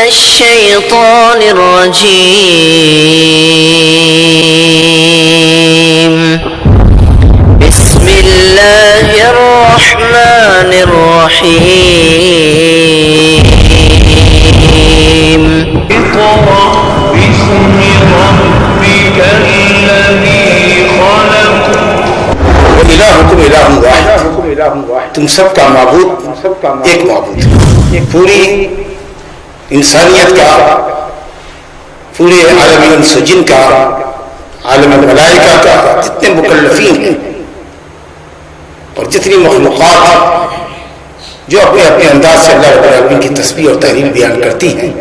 الشيطان الرجيم. بسم الله الرحمن الرحيم. اقرأ باسم ربك الذي خلق. وإلهكم إله واحد. تم سب کا معبود ایک معبود. پوری انسانیت کا، پورے عالم انس و جن کا، عالم الملائکہ کا، جتنے مکلفین ہیں اور جتنی مخلوقات جو اپنے اپنے انداز سے اللہ رب العالمین کی تسبیح اور تحلیل بیان کرتی ہیں،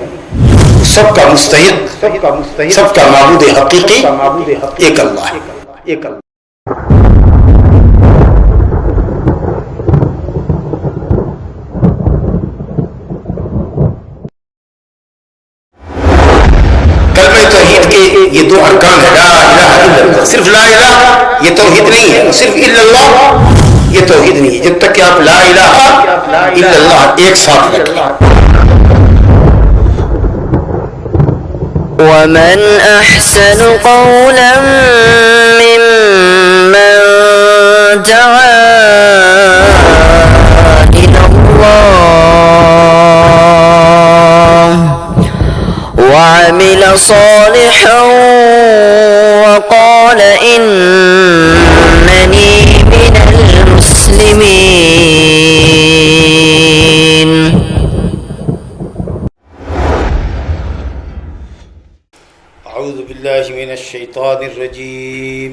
سب کا مستحق، سب کا معبود حقیقی ایک اللہ ہے. کلمہ توحید کے یہ دو ارکان ہیں، لا الہ الا اللہ. صرف لا الہ یہ توحید نہیں ہے، صرف الا اللہ یہ توحید نہیں ہے. جب تک کہ آپ لا الہ الا اللہ ایک ساتھ رکھیں. ومن أحسن قولا ممن دعا إلى الله وعمل صالحا وقال إنني من المسلمين. اعوذ باللہ من الشیطان الرجیم.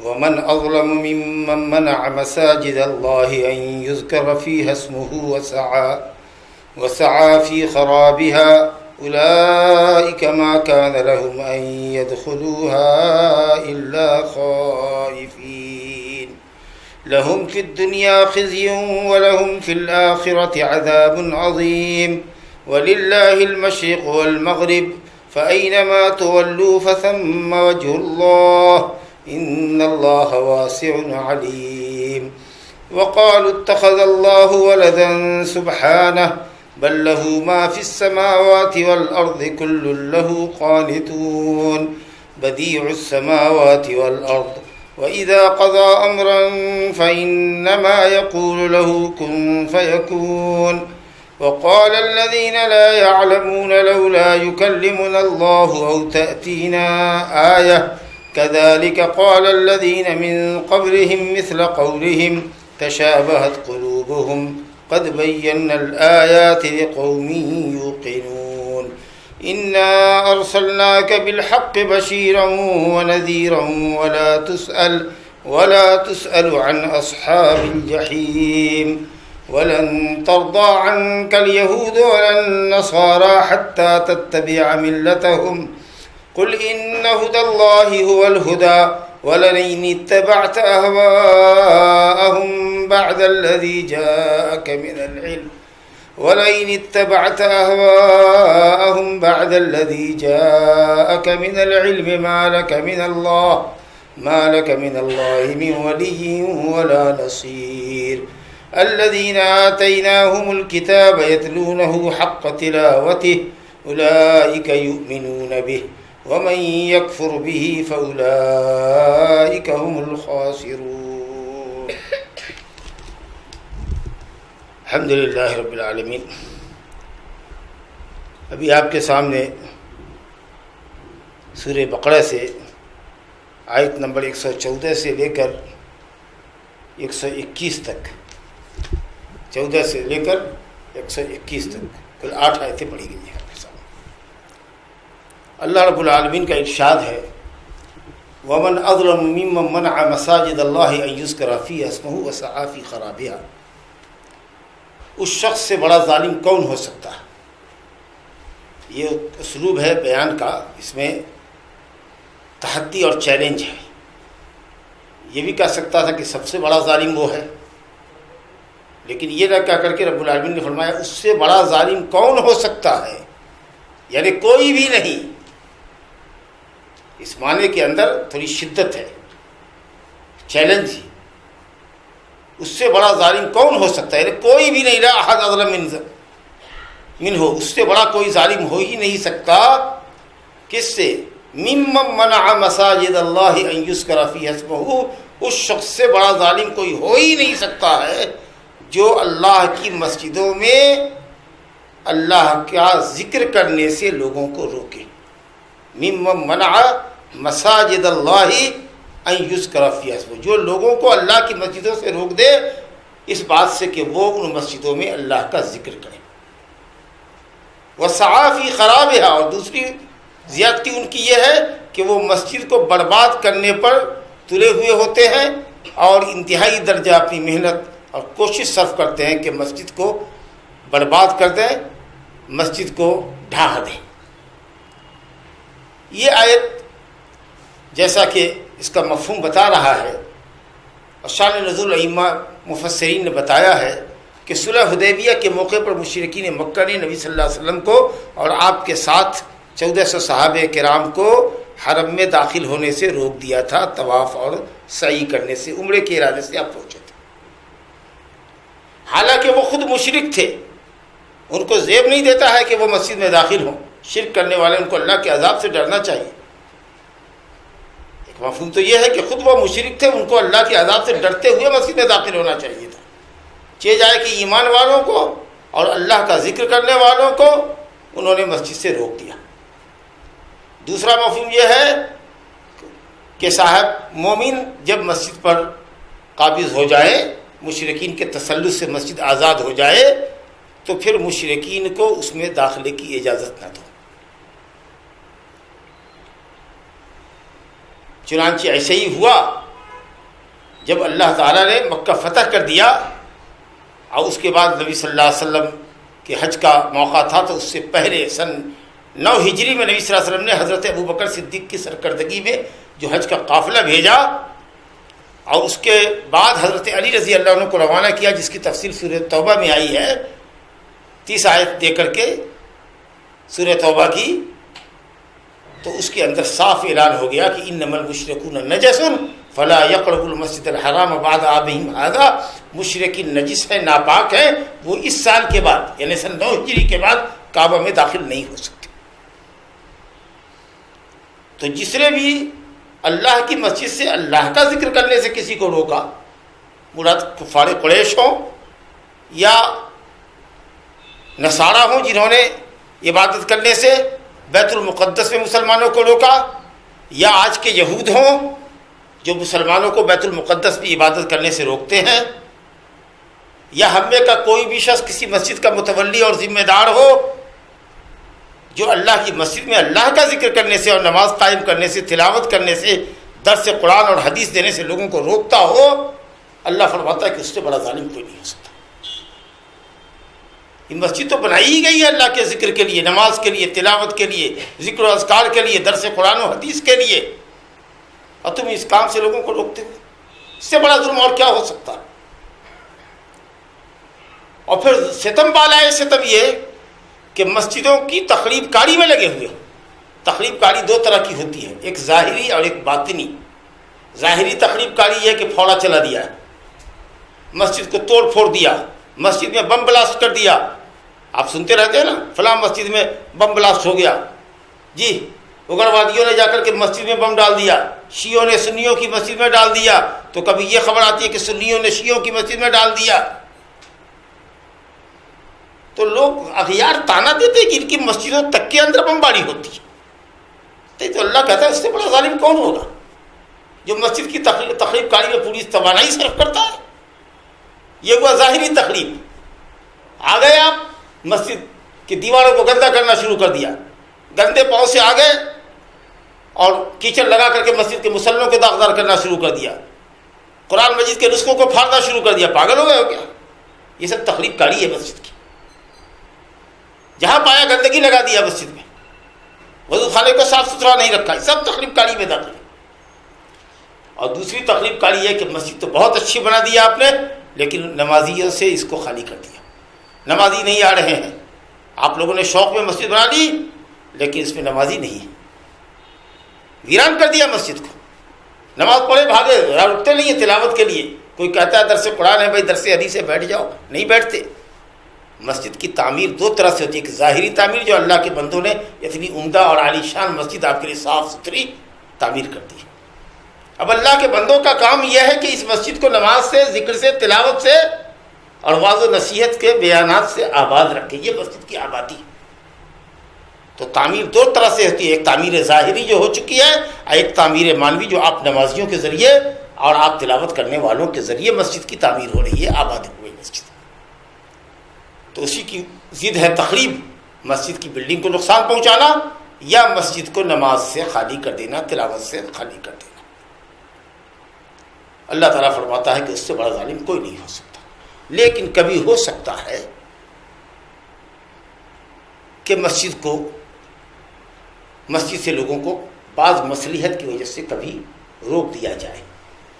ومن اظلم ممن منع مساجد اللہ ان یذکر فیہا اسمہ وسعى في خرابها اولئک ما كان لهم ان يدخلوها الا خائفین لهم في الدنيا خزي ولهم في الآخرة عذاب عظيم ولله المشرق والمغرب فأينما تولوا فثم وجه الله إن الله واسع عليم. وقالوا اتخذ الله ولدا سبحانه بل له ما في السماوات والأرض كل له قانتون بديع السماوات والأرض وإذا قضى أمرا فإنما يقول له كن فيكون. وقال الذين لا يعلمون لولا يكلمنا الله أو تأتينا آية كذلك قال الذين من قبلهم مثل قولهم تشابهت قلوبهم قد بينا الآيات لقوم يوقنون. إنا أرسلناك بالحق بشيرا ونذيرا ولا تسأل عن أصحاب الجحيم. ولن ترضى عنك اليهود ولا النصارى حتى تتبع ملتهم قل إن هدى الله هو الهدى ولئن اتبعت أهواءهم بعد الذي جاءك من العلم ما لك من الله من ولي ولا نصير. الذين آتيناهم الكتاب يتلونه حق تلاوته أولئك يؤمنون به ومن يكفر به فأولئك هم الخاسرون. الحمد للہ رب العالمین. ابھی آپ کے سامنے سورہ بقرہ سے آیت نمبر 114 سے لے کر 121 تک، 14 سے لے کر 121 تک کل 8 آیتیں پڑھی گئی ہیں آپ کے سامنے. اللہ رب العالمین کا ارشاد ہے وَمَنْ أَظْلَمُ مِمَّنْ مَنَعَ مَسَاجِدَ اللَّهِ أَنْ يُذْكَرَ فِيهَا اسْمُهُ وَسَعَى فِي خَرَابِهَا. اس شخص سے بڑا ظالم کون ہو سکتا ہے؟ یہ اسلوب ہے بیان کا، اس میں تحدی اور چیلنج ہے. یہ بھی کہہ سکتا تھا کہ سب سے بڑا ظالم وہ ہے، لیکن یہ نہ کہہ کر کے رب العالمین نے فرمایا اس سے بڑا ظالم کون ہو سکتا ہے، یعنی کوئی بھی نہیں. اس معنی کے اندر تھوڑی شدت ہے، چیلنج. اس سے بڑا ظالم کون ہو سکتا ہے، یعنی کوئی بھی نہیں. لا احد اظلم من منہ، اس سے بڑا کوئی ظالم ہو ہی نہیں سکتا. کس سے؟ ممن منع مساجد اللہ ان یذکر فیہ اسمہ، اس شخص سے بڑا ظالم کوئی ہو ہی نہیں سکتا ہے جو اللہ کی مسجدوں میں اللہ کا ذکر کرنے سے لوگوں کو روکے. ممن منع مساجد اللہ ان یذکر فیہ اسمہ، جو لوگوں کو اللہ کی مسجدوں سے روک دے اس بات سے کہ وہ ان مسجدوں میں اللہ کا ذکر کریں. وسعی فی خرابها، اور دوسری زیادتی ان کی یہ ہے کہ وہ مسجد کو برباد کرنے پر تلے ہوئے ہوتے ہیں اور انتہائی درجہ اپنی محنت اور کوشش صرف کرتے ہیں کہ مسجد کو برباد کر دیں، مسجد کو ڈھا دیں. یہ آیت جیسا کہ اس کا مفہوم بتا رہا ہے اور شان نزول ائمہ مفسرین نے بتایا ہے کہ صلح حدیبیہ کے موقع پر مشرکین مکہ نے نبی صلی اللہ علیہ وسلم کو اور آپ کے ساتھ 1400 صحابہ کرام کو حرم میں داخل ہونے سے روک دیا تھا، طواف اور سعی کرنے سے. عمرے کے ارادے سے آپ پہنچے تھے، حالانکہ وہ خود مشرک تھے. ان کو زیب نہیں دیتا ہے کہ وہ مسجد میں داخل ہوں. شرک کرنے والے ان کو اللہ کے عذاب سے ڈرنا چاہیے. ایک مفہوم تو یہ ہے کہ خود وہ مشرک تھے، ان کو اللہ کے عذاب سے ڈرتے ہوئے مسجد میں داخل ہونا چاہیے تھا. چاہے جائے کہ ایمان والوں کو اور اللہ کا ذکر کرنے والوں کو انہوں نے مسجد سے روک دیا. دوسرا مفہوم یہ ہے کہ صاحب مومن جب مسجد پر قابض ہو جائے، مشرکین کے تسلط سے مسجد آزاد ہو جائے، تو پھر مشرکین کو اس میں داخلے کی اجازت نہ دو. چنانچہ ایسے ہی ہوا جب اللہ تعالیٰ نے مکہ فتح کر دیا اور اس کے بعد نبی صلی اللہ علیہ وسلم کے حج کا موقع تھا، تو اس سے پہلے سن 9 ہجری میں نبی صلی اللہ علیہ وسلم نے حضرت ابوبکر صدیق کی سرکردگی میں جو حج کا قافلہ بھیجا اور اس کے بعد حضرت علی رضی اللہ عنہ کو روانہ کیا، جس کی تفصیل سورہ توبہ میں آئی ہے. 30 آیت دے کر کے سورہ توبہ کی، تو اس کے اندر صاف اعلان ہو گیا کہ انما المشرکون نجس فلا یقربوا المسجد الحرام بعد عامهم هذا. مشرکین نجس ہیں، ناپاک ہیں، وہ اس سال کے بعد یعنی سن 9 ہجری کے بعد کعبہ میں داخل نہیں ہو سکتے. تو جس نے بھی اللہ کی مسجد سے اللہ کا ذکر کرنے سے کسی کو روکا، مراد کفار قریش ہوں یا نصارہ ہوں جنہوں نے عبادت کرنے سے بیت المقدس میں مسلمانوں کو روکا، یا آج کے یہود ہوں جو مسلمانوں کو بیت المقدس میں عبادت کرنے سے روکتے ہیں، یا ہم میں کا کوئی بھی شخص کسی مسجد کا متولی اور ذمہ دار ہو جو اللہ کی مسجد میں اللہ کا ذکر کرنے سے اور نماز قائم کرنے سے، تلاوت کرنے سے، درس قرآن اور حدیث دینے سے لوگوں کو روکتا ہو، اللہ فرماتا ہے کہ اس سے بڑا ظالم کوئی نہیں ہو سکتا. یہ مسجد تو بنائی ہی گئی ہے اللہ کے ذکر کے لیے، نماز کے لیے، تلاوت کے لیے، ذکر و اذکار کے لیے، درس قرآن و حدیث کے لیے، اور تم اس کام سے لوگوں کو روکتے ہو. اس سے بڑا ظلم اور کیا ہو سکتا ہے؟ اور پھر ستم بالا ہے ستم یہ کہ مسجدوں کی تخریب کاری میں لگے ہوئے. تخریب کاری 2 طرح کی ہوتی ہے، ایک ظاہری اور ایک باطنی. ظاہری تخریب کاری ہے کہ پھوڑا چلا دیا، مسجد کو توڑ پھوڑ دیا، مسجد میں بم بلاسٹ کر دیا. آپ سنتے رہتے ہیں نا، فلاں مسجد میں بم بلاسٹ ہو گیا. جی، اگروادیوں نے جا کر کے مسجد میں بم ڈال دیا، شیعوں نے سنیوں کی مسجد میں ڈال دیا. تو کبھی یہ خبر آتی ہے کہ سنیوں نے شیعوں کی مسجد میں ڈال دیا. تو لوگ اغیار تانا دیتے کہ ان کی مسجدوں تک کے اندر بمباری ہوتی ہے. تو اللہ کہتا ہے اس سے بڑا ظالم کون ہوگا جو مسجد کی تخریب کاری میں پوری توانائی صرف کرتا ہے. یہ ہوا ظاہری تخریب. آ گئے آپ مسجد کی دیواروں کو گندا کرنا شروع کر دیا، گندے پاؤں سے آ گئے اور کیچڑ لگا کر کے مسجد کے مسلوں کو داغدار کرنا شروع کر دیا، قرآن مجید کے نسخوں کو پھاڑنا شروع کر دیا. پاگل ہو گئے ہو کیا؟ یہ سب تخریب کاری ہے مسجد کی. جہاں پایا گندگی لگا دیا مسجد میں، وضو خانے کو صاف ستھرا نہیں رکھا، سب تخریب کاری میں داخل. اور دوسری تخریب کاری ہے کہ مسجد تو بہت اچھی بنا دی آپ نے، لیکن نمازیوں سے اس کو خالی کر دیا. نمازی نہیں آ رہے ہیں. آپ لوگوں نے شوق میں مسجد بنا لی لیکن اس میں نمازی نہیں ہے. ویران کر دیا مسجد کو. نماز پڑھے بھاگے، اٹھتے نہیں ہیں تلاوت کے لیے. کوئی کہتا ہے درس قرآن ہے، بھائی درس حدیث سے بیٹھ جاؤ، نہیں بیٹھتے. مسجد کی تعمیر دو طرح سے ہوتی ہے، ایک ظاہری تعمیر جو اللہ کے بندوں نے اتنی عمدہ اور عالی شان مسجد آپ کے لیے صاف ستھری تعمیر کر دی ہے۔ اب اللہ کے بندوں کا کام یہ ہے کہ اس مسجد کو نماز سے، ذکر سے، تلاوت سے اور واعظ و نصیحت کے بیانات سے آباد رکھے، یہ مسجد کی آبادی ہے۔ تو تعمیر دو طرح سے ہوتی ہے، ایک تعمیر ظاہری جو ہو چکی ہے اور ایک تعمیر مانوی جو آپ نمازیوں کے ذریعے اور آپ تلاوت کرنے والوں کے ذریعے مسجد کی تعمیر ہو رہی ہے، آباد ہوئی مسجد۔ تو اسی کی ضد ہے تخریب، مسجد کی بلڈنگ کو نقصان پہنچانا یا مسجد کو نماز سے خالی کر دینا، تلاوت سے خالی کر دینا۔ اللہ تعالیٰ فرماتا ہے کہ اس سے بڑا ظالم کوئی نہیں ہو سکتا، لیکن کبھی ہو سکتا ہے کہ مسجد سے لوگوں کو بعض مصلحت کی وجہ سے کبھی روک دیا جائے،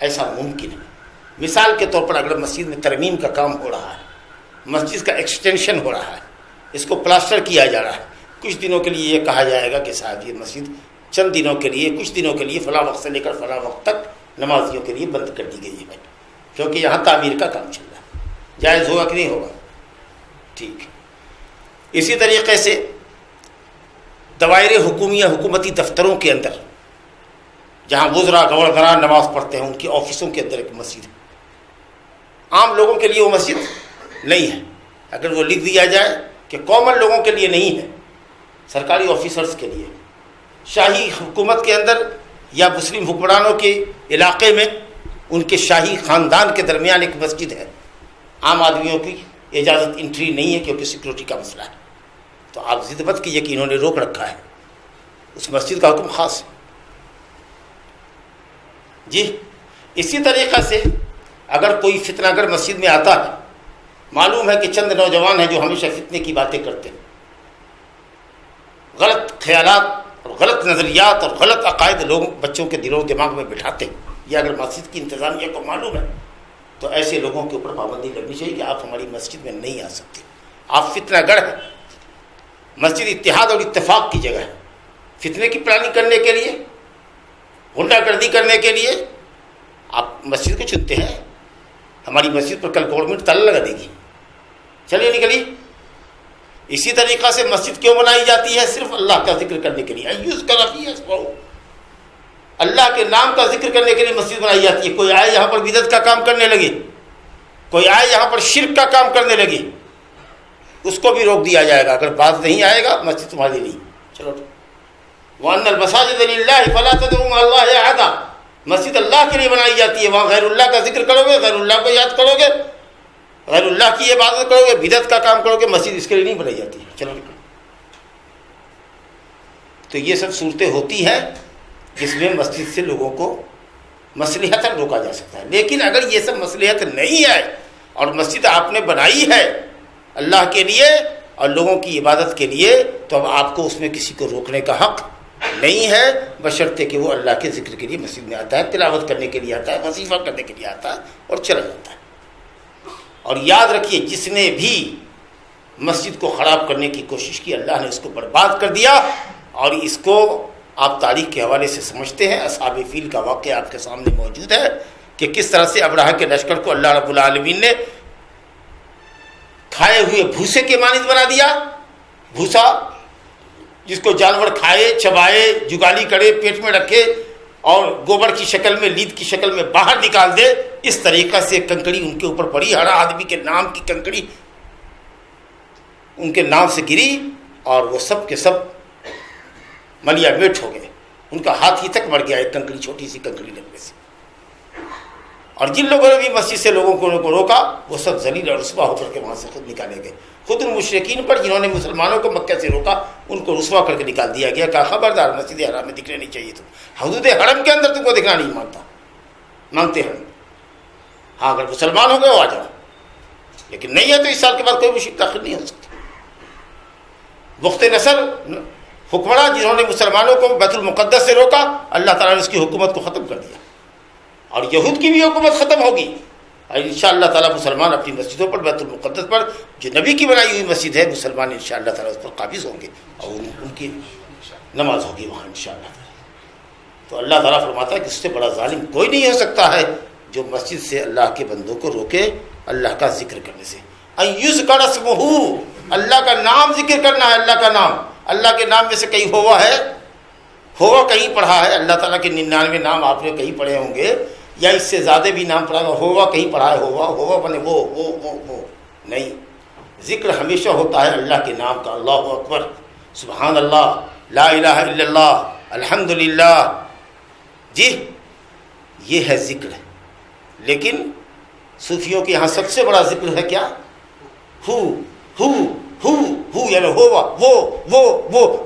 ایسا ممکن ہے۔ مثال کے طور پر اگر مسجد میں ترمیم کا کام ہو رہا ہے، مسجد کا ایکسٹینشن ہو رہا ہے، اس کو پلاسٹر کیا جا رہا ہے، کچھ دنوں کے لیے یہ کہا جائے گا کہ صاحب یہ مسجد چند دنوں کے لیے، کچھ دنوں کے لیے فلاں وقت سے لے کر فلاں وقت تک نمازیوں کے لیے بند کر دی گئی ہے، کیونکہ یہاں تعمیر کا کام چل رہا ہے۔ جائز ہوگا کہ نہیں ہوگا؟ ٹھیک ہے۔ اسی طریقے سے دوائر حکومیہ، حکومتی دفتروں کے اندر جہاں وزراء گورنران نماز پڑھتے ہیں، ان کی آفسوں کے اندر ایک مسجد ہے، عام لوگوں کے لیے وہ مسجد نہیں ہے۔ اگر وہ لکھ دیا جائے کہ کامن لوگوں کے لیے نہیں ہے، سرکاری آفیسرز کے لیے، شاہی حکومت کے اندر یا مسلم حکمرانوں کے علاقے میں ان کے شاہی خاندان کے درمیان ایک مسجد ہے، عام آدمیوں کی اجازت انٹری نہیں ہے کیونکہ سیکورٹی کا مسئلہ ہے، تو آپ ضد مت کیجیے کہ انہوں نے روک رکھا ہے، اس مسجد کا حکم خاص ہے۔ جی اسی طریقے سے اگر کوئی فتنہ گر مسجد میں آتا ہے، معلوم ہے کہ چند نوجوان ہیں جو ہمیشہ فتنے کی باتیں کرتے ہیں، غلط خیالات اور غلط نظریات اور غلط عقائد لوگ بچوں کے دلوں دماغ میں بٹھاتے ہیں، یہ اگر مسجد کی انتظامیہ کو معلوم ہے تو ایسے لوگوں کے اوپر پابندی لگنی چاہیے کہ آپ ہماری مسجد میں نہیں آ سکتے، آپ فتنہ گر ہیں۔ مسجد اتحاد اور اتفاق کی جگہ ہے، فتنے کی پلاننگ کرنے کے لیے، غنڈہ گردی کرنے کے لیے آپ مسجد کو چنتے ہیں۔ ہماری مسجد پر کل گورنمنٹ تالا لگا دے گی، چلیے نکلیے۔ اسی طریقہ سے مسجد کیوں بنائی جاتی ہے؟ صرف اللہ کا ذکر کرنے کے لیے، اللہ کے نام کا ذکر کرنے کے لیے مسجد بنائی جاتی ہے۔ کوئی آئے یہاں پر بدعت کا کام کرنے لگے، کوئی آئے یہاں پر شرک کا کام کرنے لگے، اس کو بھی روک دیا جائے گا۔ اگر بات نہیں آئے گا مسجد تمہاری نہیں، چلو۔ وَأَنَّ الْمَسَاجِدَ لِلَّهِ فَلَا تَدْعُوا مَعَ اللَّهِ أَحَدًا، مسجد اللہ کے لیے بنائی جاتی ہے، وہاں غیر اللہ کا ذکر کرو گے، غیر اللہ کو یاد کرو گے، غیر اللہ کی عبادت کرو گے، بدعت کا کام کرو گے، مسجد اس کے لیے نہیں بنائی جاتی ہے، چلو نکلو۔ تو یہ سب صورتیں ہوتی ہیں جس میں مسجد سے لوگوں کو مصلحتاً روکا جا سکتا ہے، لیکن اگر یہ سب مصلحت نہیں ہے اور مسجد آپ نے بنائی ہے اللہ کے لیے اور لوگوں کی عبادت کے لیے، تو اب آپ کو اس میں کسی کو روکنے کا حق نہیں ہے، بشرطے کہ وہ اللہ کے ذکر کے لیے مسجد میں آتا ہے، تلاوت کرنے کے لیے آتا ہے، وظیفہ کرنے کے لیے آتا ہے اور چلا جاتا ہے۔ اور یاد رکھیے جس نے بھی مسجد کو خراب کرنے کی کوشش کی، اللہ نے اس کو برباد کر دیا، اور اس کو آپ تاریخ کے حوالے سے سمجھتے ہیں۔ اصحاب فیل کا واقعہ آپ کے سامنے موجود ہے کہ کس طرح سے ابرہہ کے لشکر کو اللہ رب العالمین نے کھائے ہوئے بھوسے کے مانند بنا دیا، بھوسا جس کو جانور کھائے، چبائے، جگالی کرے، پیٹ میں رکھے اور گوبر کی شکل میں، لید کی شکل میں باہر نکال دے، اس طریقہ سے کنکڑی ان کے اوپر پڑی، ہر آدمی کے نام کی کنکڑی ان کے نام سے گری اور وہ سب کے سب ملیا میٹ ہو گئے، ان کا ہاتھ ہی تک مر گیا ایک کنکڑی، چھوٹی سی کنکڑی لگنے سے۔ اور جن لوگوں نے بھی مسجد سے لوگوں کو روکا وہ سب ذلیل اور رسوا ہو کر کے وہاں سے خود نکالے گئے۔ خود ان مشرکین پر جنہوں نے مسلمانوں کو مکہ سے روکا ان کو رسوا کر کے نکال دیا گیا، کہا خبردار مسجد حرام میں دکھنے نہیں چاہیے، تم حدود حرم کے اندر تم کو دکھنا نہیں مانگتے ہیں، ہاں اگر مسلمان ہو گئے وہ آ جاؤ، لیکن نہیں ہے تو اس سال کے بعد کوئی مشرک داخل نہیں ہو سکتا۔ بخت نصر حکمراں جنہوں نے مسلمانوں کو بیت المقدس سے روکا، اللہ تعالیٰ نے اس کی حکومت کو ختم کر دیا، اور یہود کی بھی حکومت ختم ہوگی، اور انشاءاللہ تعالیٰ مسلمان اپنی مسجدوں پر، بیت المقدس پر جو نبی کی بنائی ہوئی مسجد ہے، مسلمان انشاءاللہ تعالیٰ اس پر قابض ہوں گے اور ان کی نماز ہوگی وہاں انشاءاللہ تعالیٰ۔ تو اللہ تعالیٰ فرماتا ہے کہ اس سے بڑا ظالم کوئی نہیں ہو سکتا ہے جو مسجد سے اللہ کے بندوں کو روکے اللہ کا ذکر کرنے سے۔ ان یذکر اسمہ، اللہ کا نام ذکر کرنا ہے، اللہ کا نام. اللہ کے نام میں سے کہیں ہوا ہے؟ ہوا کہیں پڑھا ہے؟ اللہ تعالیٰ کے 99 نام آپ نے کہیں پڑھے ہوں گے، یا اس سے زیادہ بھی نام پڑھا ہوگا. ہوا کہیں پڑھا ہے؟ ہوا بنے وہ نہیں. ذکر ہمیشہ ہوتا ہے اللہ کے نام کا. اللہ اکبر، سبحان اللہ، لا الہ الا اللہ، الحمدللہ. جی یہ ہے ذکر. لیکن صوفیوں کے یہاں سب سے بڑا ذکر ہے کیا؟ ہو یعنی ہوا.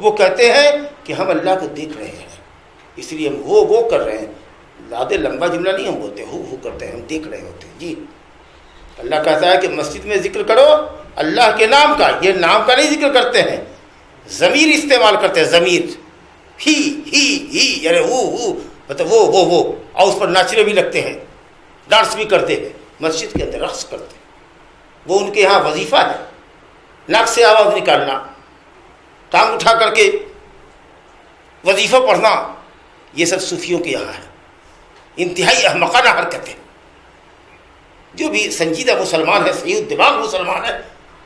وہ کہتے ہیں کہ ہم اللہ کو دیکھ رہے ہیں، اس لیے ہم وہ کر رہے ہیں. زیادہ لمبا جملہ نہیں ہم بولتے، ہو کرتے ہیں، ہم دیکھ رہے ہوتے ہیں. جی اللہ کہتا ہے کہ مسجد میں ذکر کرو اللہ کے نام کا. یہ نام کا نہیں ذکر کرتے ہیں، ضمیر استعمال کرتے ہیں. ضمیر ہی یعنی ہو مطلب وہ اور اس پر ناچنے بھی لگتے ہیں، ڈانس بھی کرتے ہیں، مسجد کے اندر رقص کرتے ہیں. وہ ان کے یہاں وظیفہ ہے، ناک سے آواز نکالنا، ٹانگ اٹھا کر کے وظیفہ پڑھنا. یہ سب صوفیوں کے یہاں ہے. انتہائی احمقانہ حرکتیں. جو بھی سنجیدہ مسلمان ہے، صحیح دماغ مسلمان ہے،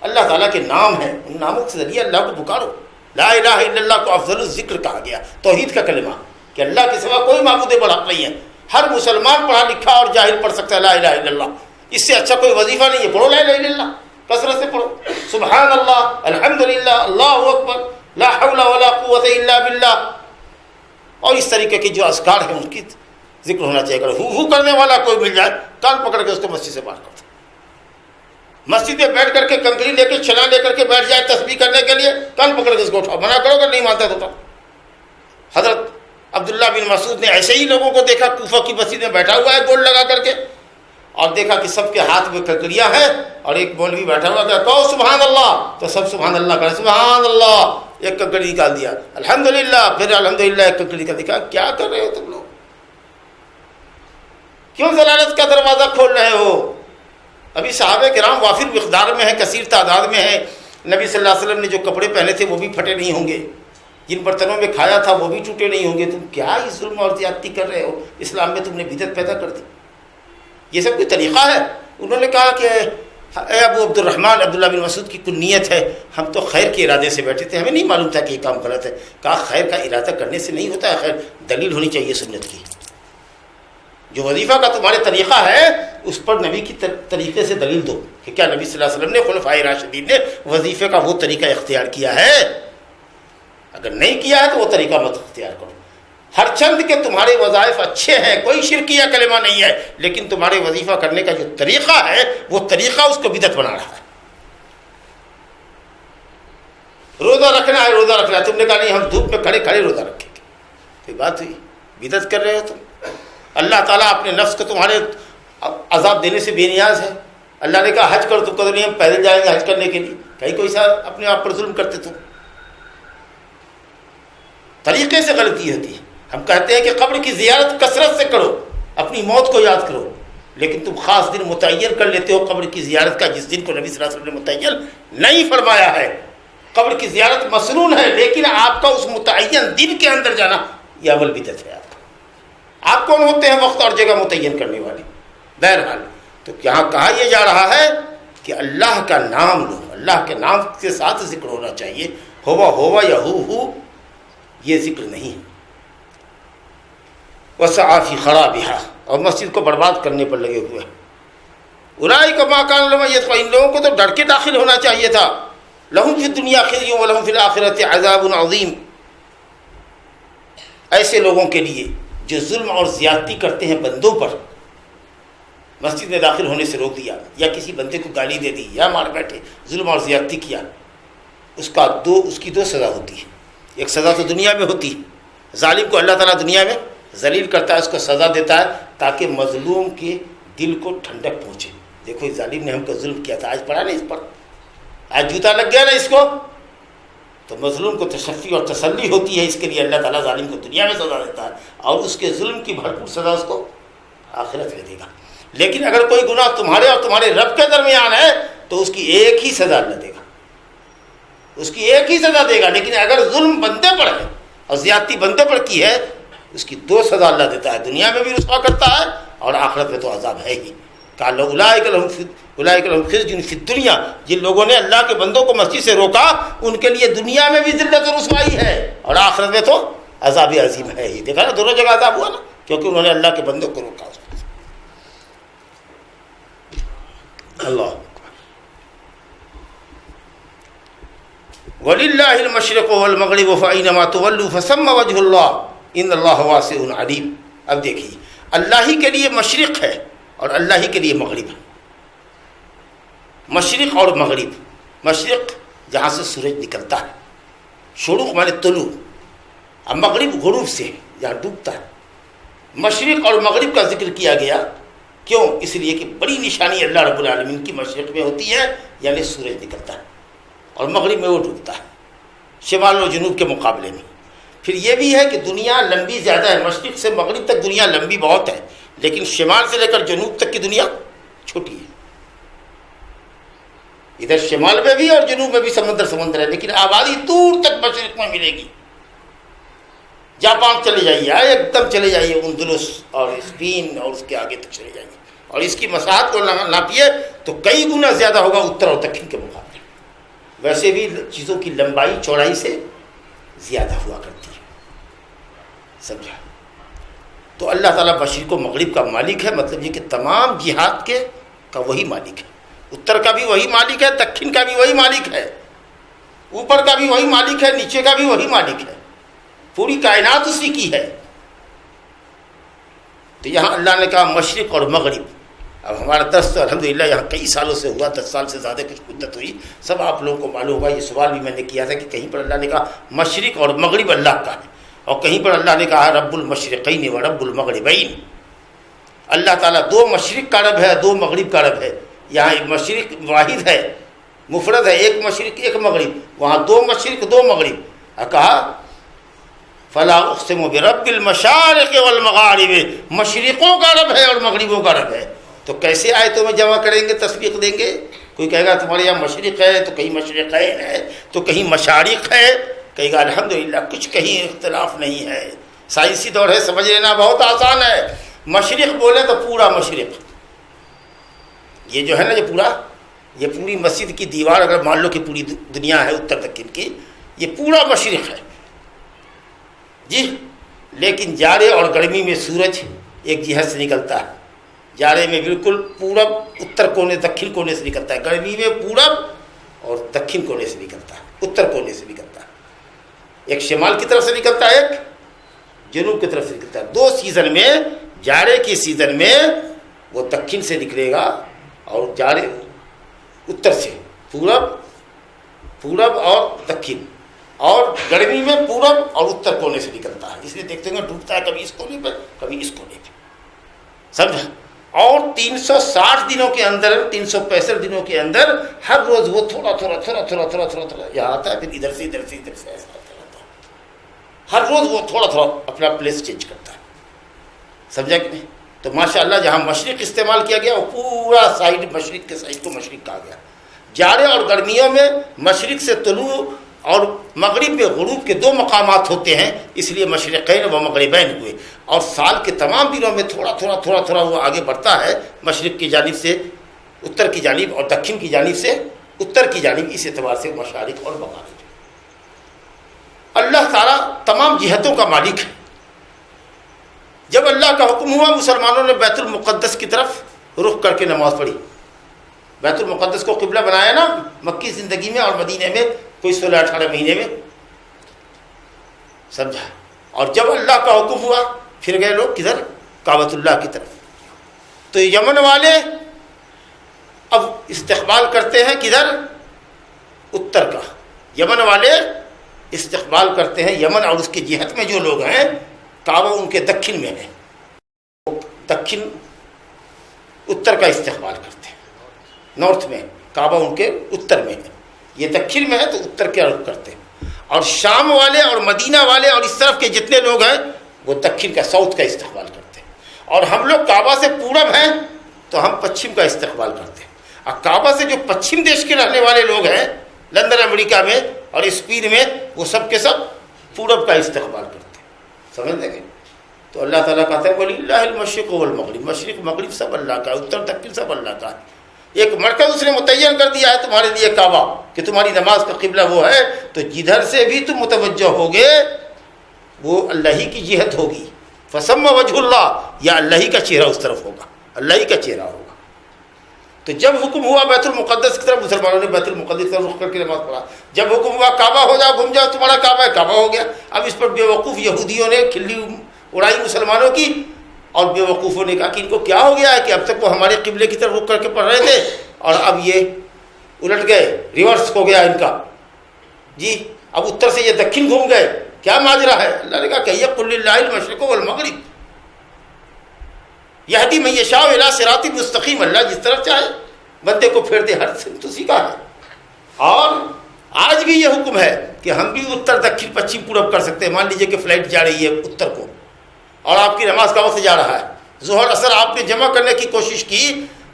اللہ تعالیٰ کے نام ہیں، ان ناموں کے ذریعے اللہ کو پکارو. لا الہ الا اللہ کو افضل الذکر کہا گیا، توحید کا کلمہ کہ اللہ کے سوا کوئی معبود برحق نہیں ہے. ہر مسلمان پڑھا لکھا اور جاہل پڑھ سکتا ہے لا الہ الا اللہ. اس سے اچھا کوئی وظیفہ نہیں ہے. پڑھو لا الہ الا اللہ، کثرت سے پڑھو. سبحان اللہ، الحمدللہ، اللہ اکبر، لا حول ولا قوت الا باللہ. اور اس طریقے کے جو اذکار ہیں ان کی ذکر ہونا چاہیے. اگر ہو کرنے والا کوئی مل جائے، کان پکڑ کے اس کو مسجد سے باہر کر دو. مسجد میں بیٹھ کر کے کنکری لے کے چھلانگ لے کر کے بیٹھ جائے تسبیح کرنے کے لیے، کان پکڑ کے اس کو اٹھاؤ. منع کرو اگر نہیں مانتا تو. حضرت عبداللہ بن مسعود نے ایسے ہی لوگوں کو دیکھا، کوفہ کی مسجد میں بیٹھا ہوا ہے گول لگا کر کے، اور دیکھا کہ سب کے ہاتھ میں کنکریاں ہیں اور ایک مولوی بیٹھا ہوا کہ کہو سبحان اللہ، تو سب سبحان اللہ کرے. سبحان اللہ، ایک کنکری نکال دیا. الحمدللہ، پھر الحمدللہ، ایک کنکری نکال دیا. کیا کر رہے ہو تم لوگ؟ کیوں ضلالت کا دروازہ کھول رہے ہو؟ ابھی صحابہ کرام وافر مقدار میں ہیں، کثیر تعداد میں ہیں. نبی صلی اللہ علیہ وسلم نے جو کپڑے پہنے تھے وہ بھی پھٹے نہیں ہوں گے، جن برتنوں میں کھایا تھا وہ بھی ٹوٹے نہیں ہوں گے. تم کیا ہی ظلم اور زیادتی کر رہے ہو؟ اسلام میں تم نے بدعت پیدا کر دی. یہ سب کوئی طریقہ ہے؟ انہوں نے کہا کہ اے ابو عبد الرحمن، عبداللہ بن مسعود کی کل نیت ہے، ہم تو خیر کے ارادے سے بیٹھے تھے، ہمیں نہیں معلوم تھا کہ یہ کام غلط ہے. کہا خیر کا ارادہ کرنے سے نہیں ہوتا ہے، خیر دلیل ہونی چاہیے سنت کی. جو وظیفہ کا تمہارے طریقہ ہے اس پر نبی کی طریقے سے دلیل دو کہ کیا نبی صلی اللہ علیہ وسلم نے، خلفائے راشدین نے وظیفے کا وہ طریقہ اختیار کیا ہے. اگر نہیں کیا ہے تو وہ طریقہ مت اختیار کرو. ہر چند کے تمہارے وظائف اچھے ہیں، کوئی شرکیہ کلمہ نہیں ہے، لیکن تمہارے وظیفہ کرنے کا جو طریقہ ہے وہ طریقہ اس کو بدعت بنا رہا ہے. روزہ رکھنا ہے، روزہ رکھنا ہے، تم نے کہا نہیں ہم دھوپ میں کھڑے کھڑے روزہ رکھیں گے. کوئی بات ہوئی؟ بدعت کر رہے ہو تم. اللہ تعالیٰ اپنے نفس کو تمہارے عذاب دینے سے بے نیاز ہے. اللہ نے کہا حج کرو، تم کہتے نہیں ہم پیدل جائیں گے حج کرنے کے لیے. کہیں کوئی سا اپنے آپ پر ظلم کرتے تم. طریقے سے غلطی ہوتی ہے. ہم کہتے ہیں کہ قبر کی زیارت کثرت سے کرو، اپنی موت کو یاد کرو، لیکن تم خاص دن متعین کر لیتے ہو قبر کی زیارت کا، جس دن کو نبی صلی اللہ علیہ وسلم نے متعین نہیں فرمایا ہے. قبر کی زیارت مسنون ہے، لیکن آپ کا اس متعین دن کے اندر جانا یہ عمل بدعت ہے. آپ کون ہوتے ہیں وقت اور جگہ متعین کرنے والے؟ بہرحال تو یہاں کہا یہ جا رہا ہے کہ اللہ کا نام لو، اللہ کے نام کے ساتھ ذکر ہونا چاہیے. ہوا یا ہو یہ ذکر نہیں ہے. وسعى في خرابها، اور مسجد کو برباد کرنے پر لگے ہوئے ہیں. اولئک ما كان لهم يتقون، ان لوگوں کو تو ڈر کے داخل ہونا چاہیے تھا. لهم في الدنيا خزي ولهم في الآخرة عذاب عظيم. ایسے لوگوں کے لیے جو ظلم اور زیادتی کرتے ہیں بندوں پر، مسجد میں داخل ہونے سے روک دیا، یا کسی بندے کو گالی دے دی، یا مار بیٹھے، ظلم اور زیادتی کیا، اس کی دو سزا ہوتی ہے. ایک سزا تو دنیا میں ہوتی ہے، ظالم کو اللہ تعالیٰ دنیا میں ذلیل کرتا ہے، اس کو سزا دیتا ہے تاکہ مظلوم کے دل کو ٹھنڈک پہنچے. دیکھو اس ظالم نے ہم کو ظلم کیا تھا، آج پڑا نہیں اس پر، آج جوتا لگ گیا نا اس کو، تو مظلوم کو تشفی اور تسلی ہوتی ہے. اس کے لیے اللہ تعالیٰ ظالم کو دنیا میں سزا دیتا ہے اور اس کے ظلم کی بھرپور سزا اس کو آخرت میں دے گا. لیکن اگر کوئی گناہ تمہارے اور تمہارے رب کے درمیان ہے تو اس کی ایک ہی سزا اللہ دے گا، اس کی ایک ہی سزا دے گا. لیکن اگر ظلم بندے پر ہے اور زیادتی بندے پر کی ہے، اس کی دو سزا اللہ دیتا ہے، دنیا میں بھی رسوا کرتا ہے اور آخرت میں تو عذاب ہے ہی. کہا اولئک لہم خزی فی الدنیا، جن لوگوں نے اللہ کے بندوں کو مسجد سے روکا ان کے لیے دنیا میں بھی ذلت و رسوائی ہے اور آخرت میں تو عذاب عظیم ہے ہی. دیکھا نا دونوں جگہ عذاب ہوا نا، کیونکہ انہوں نے اللہ کے بندوں کو روکا. اللہ وَلِلَّهِ الْمَشْرِقُ وَالْمَغْرِبُ فَأَيْنَمَا تُوَلُّوا فَثَمَّ وَجْهُ اللَّهِ إِنَّ اللَّهَ وَاسِعٌ عَلِيمٌ. اب دیکھیے اللہ ہی کے لیے مشرق ہے اور اللہ ہی کے لیے مغرب ہے. مشرق اور مغرب، مشرق جہاں سے سورج نکلتا ہے، شروق مانے طلوع، اب مغرب غروب سے جہاں ڈوبتا ہے. مشرق اور مغرب کا ذکر کیا گیا کیوں؟ اس لیے کہ بڑی نشانی اللہ رب العالمین کی مشرق میں ہوتی ہے، یعنی سورج نکلتا ہے، اور مغرب میں وہ ڈوبتا ہے شمال و جنوب کے مقابلے میں. پھر یہ بھی ہے کہ دنیا لمبی زیادہ ہے، مشرق سے مغرب تک دنیا لمبی بہت ہے، لیکن شمال سے لے کر جنوب تک کی دنیا چھوٹی ہے. ادھر شمال میں بھی اور جنوب میں بھی سمندر ہے، لیکن آبادی دور تک مشرق میں ملے گی. جاپان چلے جائیے، ایک دم چلے جائیے اندلس اور اسپین اور اس کے آگے تک چلے جائیے، اور اس کی مساحت کو ناپیے تو کئی گنا زیادہ ہوگا اتر اور دکن کے مقابلے. ویسے بھی چیزوں کی لمبائی چوڑائی سے زیادہ ہوا کرتی ہے، سمجھا؟ تو اللہ تعالیٰ مشرق و مغرب کا مالک ہے، مطلب یہ کہ تمام جہات کا وہی مالک ہے. اتر کا بھی وہی مالک ہے، دکن کا بھی وہی مالک ہے، اوپر کا بھی وہی مالک ہے، نیچے کا بھی وہی مالک ہے. پوری کائنات اسی کی ہے. تو یہاں اللہ نے کہا مشرق اور مغرب. اب ہمارا درس تو الحمدللہ یہاں کئی سالوں سے ہوا، 10 سال سے زیادہ کچھ مدت ہوئی. سب آپ لوگوں کو معلوم ہوگا، یہ سوال بھی میں نے کیا تھا کہ کہیں پر اللہ نے کہا مشرق اور مغرب اللہ کا ہے، اور کہیں پر اللہ نے کہا رب المشرقین و رب المغربین. اللہ تعالیٰ دو مشرق کا رب ہے، دو مغرب کا رب ہے. یہاں ایک مشرق واحد ہے، مفرد ہے، ایک مشرق ایک مغرب. وہاں دو مشرق دو مغرب. کہا فلا اقسم برب المشارق والمغارب، مشرقوں کا رب ہے اور مغربوں کا رب ہے. تو کیسے آیتوں میں جمع کریں گے، تصدیق دیں گے؟ کوئی کہے گا تمہارے یہاں مشرق ہے تو کہیں مشرقین ہے تو کہیں مشارق ہے، کہے گا الحمدللہ کچھ کہیں اختلاف نہیں ہے. سائنسی دور ہے، سمجھ لینا بہت آسان ہے. مشرق بولے تو پورا مشرق، یہ جو ہے نا یہ پوری مسجد کی دیوار اگر مان لو کہ پوری دنیا ہے اتر دکن کی، یہ پورا مشرق ہے جی. لیکن جاڑے اور گرمی میں سورج ایک جہت سے نکلتا ہے. جاڑے میں بالکل پورب اتر کونے دکن کونے سے نکلتا ہے، گرمی میں پورب اور دکن کونے سے نکلتا ہے، اتر کونے سے نکلتا ہے. ایک شمال کی طرف سے نکلتا ہے، ایک جنوب کی طرف سے نکلتا ہے. دو سیزن میں، جاڑے کی سیزن میں وہ دکن سے نکلے گا اور جاڑے اتر سے، پورب اور دکن، اور گرمی میں پورب اور اتر کونے سے نکلتا ہے. اس لیے دیکھتے ہیں ڈوبتا ہے کبھی اس کونے پر کبھی اس کونے پہ، سمجھا؟ اور 360 دنوں کے اندر، 365 دنوں کے اندر ہر روز وہ تھوڑا یہاں آتا ہے، پھر ادھر سے ایسا آتا رہتا ہے. ہر روز وہ تھوڑا اپنا پلیس چینج کرتا ہے، سمجھا کہ نہیں؟ تو ماشاءاللہ جہاں مشرق استعمال کیا گیا وہ پورا سائڈ، مشرق کے سائڈ کو مشرق کہا گیا. جاڑے اور گرمیوں میں مشرق سے طلوع اور مغرب میں غروب کے دو مقامات ہوتے ہیں، اس لیے مشرقین و مغربین ہوئے. اور سال کے تمام دنوں میں تھوڑا وہ آگے بڑھتا ہے، مشرق کی جانب سے اتر کی جانب اور دکن کی جانب سے اتر کی جانب. اس اعتبار سے مشارق اور مغارب. اللہ تعالیٰ تمام جہتوں کا مالک ہے. جب اللہ کا حکم ہوا مسلمانوں نے بیت المقدس کی طرف رخ کر کے نماز پڑھی. بیت المقدس کو قبلہ بنایا نا مکی زندگی میں اور مدینے میں کوئی 16-18 مہینے میں، سمجھا؟ اور جب اللہ کا حکم ہوا پھر گئے لوگ کدھر؟ کعبۃ اللہ کی طرف. تو یمن والے اب استقبال کرتے ہیں کدھر؟ اتر کا. یمن والے استقبال کرتے ہیں، یمن اور اس کی جہت میں جو لوگ ہیں کعبہ ان کے دکن میں ہے، دکن اتر کا استقبال کرتے ہیں. نارتھ میں کعبہ ان کے اتر میں ہے، یہ دکن میں ہے تو اتر کے رخ کرتے ہیں. اور شام والے اور مدینہ والے اور اس طرف کے جتنے لوگ ہیں وہ دکن کا، ساؤتھ کا استقبال کرتے ہیں. اور ہم لوگ کعبہ سے پورب ہیں تو ہم پچھم کا استقبال کرتے ہیں. اور کعبہ سے جو پچھم دیش کے رہنے والے لوگ ہیں لندن امریکہ میں اور اسپین میں، وہ سب کے سب پورب کا استقبال کرتے ہیں. سمجھ لیں گے؟ تو اللہ تعالیٰ کہتے ہیں وَلِلَّهِ الْمَشْرِقُ وَالْمَغْرِبُ، مشرق مغرب سب اللہ کا ہے، اتر دکن سب اللہ کا ہے۔ ایک مرکز اس نے متعین کر دیا ہے تمہارے لیے کعبہ کہ تمہاری نماز کا قبلہ وہ ہے، تو جدھر سے بھی تم متوجہ ہوگے وہ اللہ ہی کی جہت ہوگی۔ فسم وجہ اللہ، یا اللہ ہی کا چہرہ اس طرف ہوگا، اللہ ہی کا چہرہ ہوگا۔ تو جب حکم ہوا بیت المقدس کی طرف، مسلمانوں نے بیت المقدس کی طرف رخ کر کے نماز پڑھا۔ جب حکم ہوا کعبہ ہو جاؤ، گھوم جاؤ، تمہارا کعبہ ہے، کعبہ ہو گیا۔ اب اس پر بے وقوف یہودیوں نے کھلی اڑائی مسلمانوں کی، اور بے وقوفوں نے کہا کہ ان کو کیا ہو گیا ہے کہ اب تک وہ ہمارے قبلے کی طرف رخ کر کے پڑھ رہے تھے اور اب یہ الٹ گئے، ریورس ہو گیا ان کا، جی اب اتر سے یہ دکن گھوم گئے، کیا ماجرا ہے؟ اللہ نے کہا کہ قل للہ المشرق والمغرب یہدی من یشاء الی صراط مستقیم، اللہ جس طرف چاہے بندے کو پھیر دے، ہر سمت اسی کا ہے۔ اور آج بھی یہ حکم ہے کہ ہم بھی اتر دکن پچھم پورب کر سکتے ہیں۔ مان لیجئے کہ فلائٹ جا رہی ہے اتر کو اور آپ کی نماز کا وقت جا رہا ہے، ظہر اثر آپ نے جمع کرنے کی کوشش کی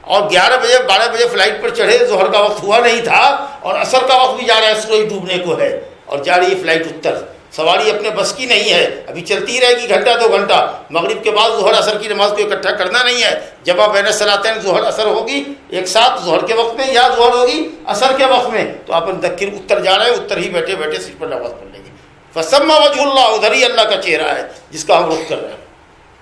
اور 11 بجے 12 بجے فلائٹ پر چڑھے، ظہر کا وقت ہوا نہیں تھا اور اثر کا وقت بھی جا رہا ہے، سورج ڈوبنے کو ہے اور جا رہی ہے فلائٹ اتر، سواری اپنے بس کی نہیں ہے، ابھی چلتی رہے گی گھنٹہ 2 گھنٹہ، مغرب کے بعد ظہر اثر کی نماز کو اکٹھا کرنا نہیں ہے، جمع بین الصلاتین ظہر اثر ہوگی ایک ساتھ ظہر کے وقت میں یا ظہر ہوگی اثر کے وقت میں، تو آپ دکن اتر جا رہے ہیں، اتر ہی بیٹھے بیٹھے سیٹ پر نماز پڑھ لیں گے۔ فسم وجہ اللہ، ادھر ہی اللہ کا چہرہ ہے جس کا ہم رخ کر رہے ہیں۔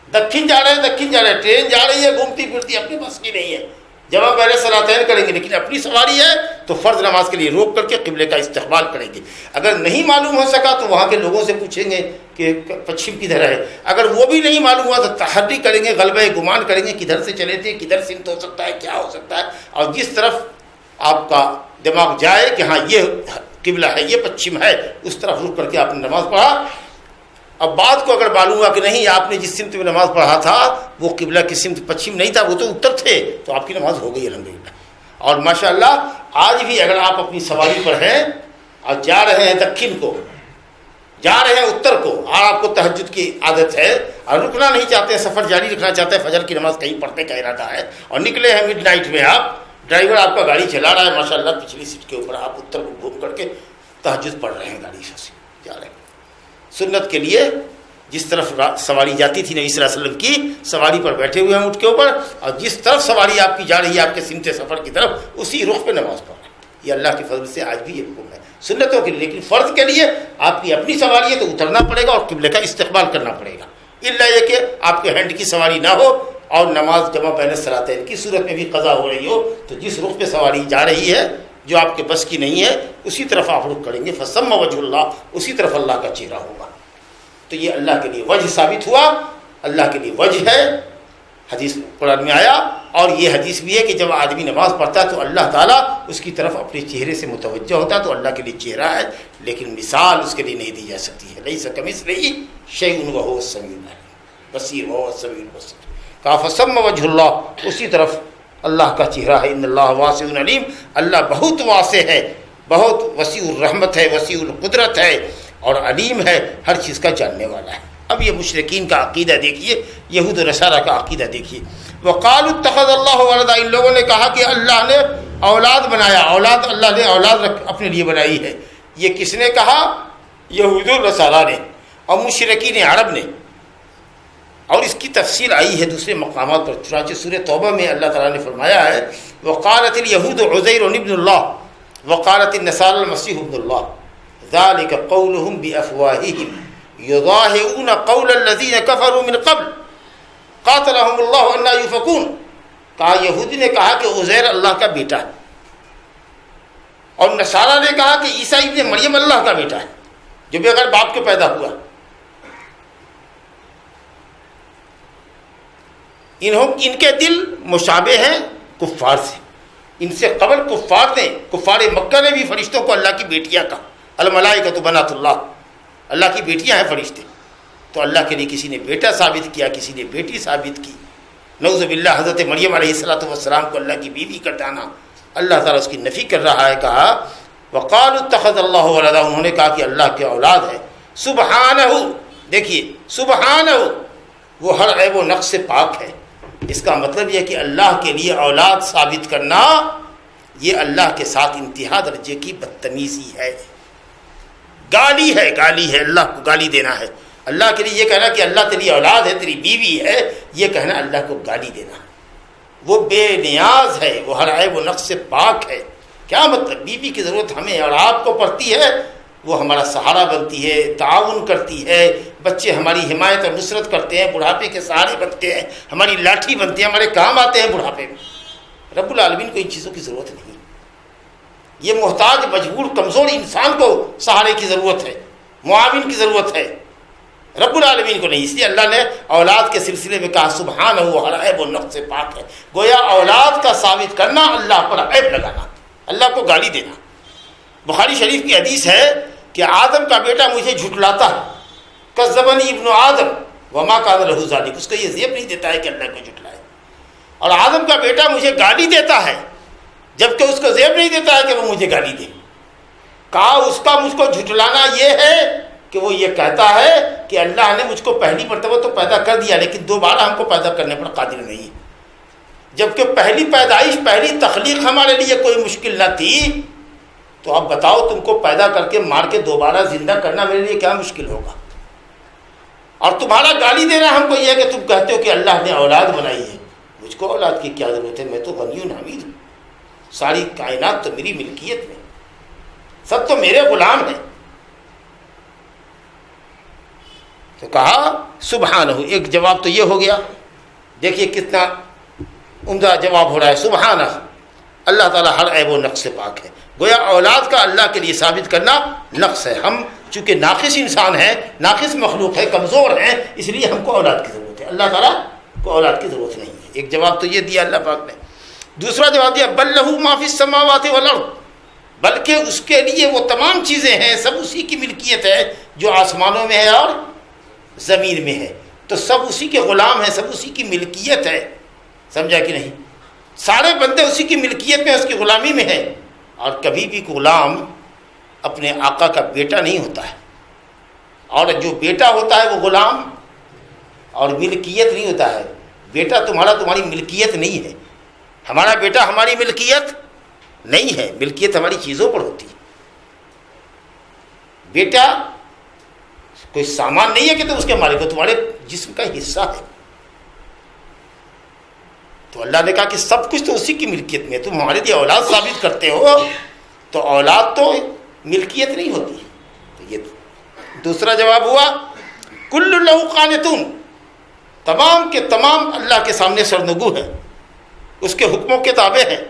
دکن جا رہے ہیں، دکن جا رہے ہیں، ٹرین جا رہی ہے گھومتی پھرتی، اپنی بس کی نہیں ہے، جمع پہلے صلاتین کریں گے، لیکن اپنی سواری ہے تو فرض نماز کے لیے روک کر کے قبلے کا استقبال کریں گے۔ اگر نہیں معلوم ہو سکا تو وہاں کے لوگوں سے پوچھیں گے کہ پچھم کدھر ہے، اگر وہ بھی نہیں معلوم ہوا تو تحری کریں گے، غلبہ گمان کریں گے کدھر سے چلے تھے، کدھر سمت ہو سکتا ہے، کیا ہو سکتا ہے، اور جس طرف آپ کا دماغ جائے کہ ہاں یہ قبلہ ہے، یہ پچھم ہے، اس طرف رک کر کے آپ نے نماز پڑھا۔ اب بات کو اگر معلوم ہوا کہ نہیں آپ نے جس سمت میں نماز پڑھا تھا وہ قبلہ کی سمت پچھم نہیں تھا، وہ تو اتر تھے، تو آپ کی نماز ہو گئی الحمدللہ۔ اور ماشاءاللہ آج بھی اگر آپ اپنی سواری پر ہیں اور جا رہے ہیں دکن کو، جا رہے ہیں اتر کو، اور آپ کو تہجد کی عادت ہے اور رکنا نہیں چاہتے ہیں، سفر جاری رکھنا چاہتے ہیں، فجر کی نماز کہیں پڑھنے کا ارادہ ہے اور نکلے ہیں مڈ نائٹ میں، آپ ڈرائیور آپ کا گاڑی چلا رہا ہے ماشاءاللہ، پچھلی سیٹ کے اوپر آپ اتر کو گھوم کر کے تہجد پڑھ رہے ہیں، گاڑی سے جا رہے ہیں۔ سنت کے لیے جس طرف سواری جاتی تھی نبی صلی اللہ علیہ وسلم کی، سواری پر بیٹھے ہوئے ہیں اونٹ کے اوپر، اور جس طرف سواری آپ کی جا رہی ہے آپ کے سمت سفر کی طرف، اسی رخ پہ نماز پڑھیں۔ یہ اللہ کے فضل سے آج بھی یہ حکم ہے سنتوں کے لیے، لیکن فرض کے لیے آپ کی اپنی سواری ہے تو اترنا پڑے گا اور قبلے کا استقبال کرنا پڑے گا، الا یہ کہ آپ کے ہینڈ کی سواری نہ ہو اور نماز جمع بین الصلاتین کی صورت میں بھی قضا ہو رہی ہو، تو جس رخ پہ سواری جا رہی ہے جو آپ کے بس کی نہیں ہے اسی طرف آپ رخ کریں گے۔ فسم وجہ اللہ، اسی طرف اللہ کا چہرہ ہوگا۔ تو یہ اللہ کے لیے وجہ ثابت ہوا، اللہ کے لیے وجہ ہے، حدیث قرآن میں آیا، اور یہ حدیث بھی ہے کہ جب آدمی نماز پڑھتا ہے تو اللہ تعالیٰ اس کی طرف اپنے چہرے سے متوجہ ہوتا ہے، تو اللہ کے لیے چہرہ ہے، لیکن مثال اس کے لیے نہیں دی جا سکتی ہے۔ لیس کمثلہ شیء وہو السمیع البصیر، وہو السمیع البصیر۔ کہا فسم وجہ اللہ، اسی طرف اللہ کا چہرہ ہے۔ ان اللہ واسع علیم، اللہ بہت واسع ہے، بہت وسیع الرحمت ہے، وسیع القدرت ہے اور علیم ہے، ہر چیز کا جاننے والا ہے۔ اب یہ مشرکین کا عقیدہ دیکھیے، یہود و نصارہ کا عقیدہ دیکھیے۔ وقالوا اتخذ اللہ ولدا، ان لوگوں نے کہا کہ اللہ نے اولاد بنایا، اولاد اللہ نے اولاد اپنے لیے بنائی ہے۔ یہ کس نے کہا؟ یہود و نصارہ نے اور مشرکین عرب نے، اور اس کی تفصیل آئی ہے دوسرے مقامات پر، چنانچہ سورہ توبہ میں اللہ تعالیٰ نے فرمایا ہے وقالت الیہود عزیر ابن اللہ وقالت النصارى المسیح ابن اللہ ذلك قولهم بافواههم يضاهئون قول الذين كفروا من قبل قاتلهم الله انا يؤفكون۔ کہا یہودی نے کہا کہ عزیر اللہ کا بیٹا ہے، اور نصارہ نے کہا کہ عیسیٰ ابن مریم اللہ کا بیٹا ہے جو بغیر باپ کے پیدا ہوا۔ ان کے دل مشابہ ہیں کفار سے، ان سے قبل کفار نے، کفار مکہ نے بھی فرشتوں کو اللہ کی بیٹیاں کہا، الملائکۃ بنات اللہ، اللہ کی بیٹیاں ہیں فرشتے۔ تو اللہ کے لیے کسی نے بیٹا ثابت کیا، کسی نے بیٹی ثابت کی، نعوذ باللہ۔ حضرت مریم علیہ السلام کو اللہ کی بیوی کر ڈالا، اللہ تعالیٰ اس کی نفی کر رہا ہے۔ کہا وقالوا اتخذ اللہ ولدا، انہوں نے کہا کہ اللہ کی اولاد ہے۔ سبحانہ، دیکھیے سبحانہ، وہ ہر عیب و نقص سے پاک ہے۔ اس کا مطلب یہ کہ اللہ کے لیے اولاد ثابت کرنا یہ اللہ کے ساتھ انتہا درجے کی بدتمیزی ہے، گالی ہے، گالی ہے، اللہ کو گالی دینا ہے۔ اللہ کے لیے یہ کہنا کہ اللہ تیری اولاد ہے، تیری بیوی ہے، یہ کہنا اللہ کو گالی دینا۔ وہ بے نیاز ہے، وہ ہر عیب و نقص سے پاک ہے۔ کیا مطلب؟ بیوی کی ضرورت ہمیں اور آپ کو پڑتی ہے، وہ ہمارا سہارا بنتی ہے، تعاون کرتی ہے، بچے ہماری حمایت اور نصرت کرتے ہیں، بڑھاپے کے سہارے بنتے ہیں، ہماری لاٹھی بنتے ہیں، ہمارے کام آتے ہیں بڑھاپے میں۔ رب العالمین کو ان چیزوں کی ضرورت نہیں۔ یہ محتاج، مجبور، کمزور انسان کو سہارے کی ضرورت ہے، معاون کی ضرورت ہے، رب العالمین کو نہیں۔ اس لیے اللہ نے اولاد کے سلسلے میں کہا سبحانہ وہ ہر عیب و نقص سے پاک ہے۔ گویا اولاد کا ثابت کرنا اللہ پر عیب لگانا، اللہ کو گالی دینا۔ بخاری شریف کی حدیث ہے کہ آدم کا بیٹا مجھے جھٹلاتا ہے، کذبنی ابن آدم وما کان لہ ذالک، اس کو یہ زیب نہیں دیتا ہے کہ اللہ کو جھٹلائے، اور آدم کا بیٹا مجھے گالی دیتا ہے جبکہ اس کو زیب نہیں دیتا ہے کہ وہ مجھے گالی دے۔ کہا اس کا مجھ کو جھٹلانا یہ ہے کہ وہ یہ کہتا ہے کہ اللہ نے مجھ کو پہلی مرتبہ تو پیدا کر دیا لیکن دوبارہ ہم کو پیدا کرنے پر قادر نہیں ہے، جبکہ پہلی پیدائش، پہلی تخلیق ہمارے لیے کوئی مشکل نہ تھی، تو اب بتاؤ تم کو پیدا کر کے مار کے دوبارہ زندہ کرنا میرے لیے کیا مشکل ہوگا؟ اور تمہارا گالی دینا ہم کو یہ ہے کہ تم کہتے ہو کہ اللہ نے اولاد بنائی ہے۔ مجھ کو اولاد کی کیا ضرورت ہے؟ میں تو غنی حمید ہوں، ساری کائنات تو میری ملکیت میں، سب تو میرے غلام ہیں۔ تو کہا سبحانہ، ایک جواب تو یہ ہو گیا، دیکھیے کتنا عمدہ جواب ہو رہا ہے، سبحانہ، اللہ تعالیٰ ہر عیب و نقص سے پاک ہے۔ گویا اولاد کا اللہ کے لیے ثابت کرنا نقص ہے۔ ہم چونکہ ناقص انسان ہیں، ناقص مخلوق ہے، کمزور ہیں، اس لیے ہم کو اولاد کی ضرورت ہے، اللہ تعالیٰ کو اولاد کی ضرورت نہیں ہے۔ ایک جواب تو یہ دیا اللہ پاک نے۔ دوسرا جواب دیا بل لہ ما فی السماوات والارض، بلکہ اس کے لیے وہ تمام چیزیں ہیں، سب اسی کی ملکیت ہے جو آسمانوں میں ہے اور زمین میں ہے، تو سب اسی کے غلام ہیں، سب اسی کی ملکیت ہے۔ سمجھا کہ نہیں؟ سارے بندے اسی کی ملکیت میں، اس کی غلامی میں ہے۔ اور کبھی بھی غلام اپنے آقا کا بیٹا نہیں ہوتا ہے، اور جو بیٹا ہوتا ہے وہ غلام اور ملکیت نہیں ہوتا ہے۔ بیٹا تمہاری ملکیت نہیں ہے، ہمارا بیٹا ہماری ملکیت نہیں ہے، ملکیت ہماری چیزوں پر ہوتی ہے۔ بیٹا کوئی سامان نہیں ہے کہ تم اس کے مالک ہو، تمہارے جسم کا حصہ ہے۔ تو اللہ نے کہا کہ سب کچھ تو اسی کی ملکیت میں ہے، تم ہمارے لیے اولاد ثابت کرتے ہو تو اولاد تو ملکیت نہیں ہوتی۔ تو یہ دوسرا جواب ہوا کل لہ قانتون، تمام کے تمام اللہ کے سامنے سرنگو ہیں، اس کے حکموں کے تابع ہیں۔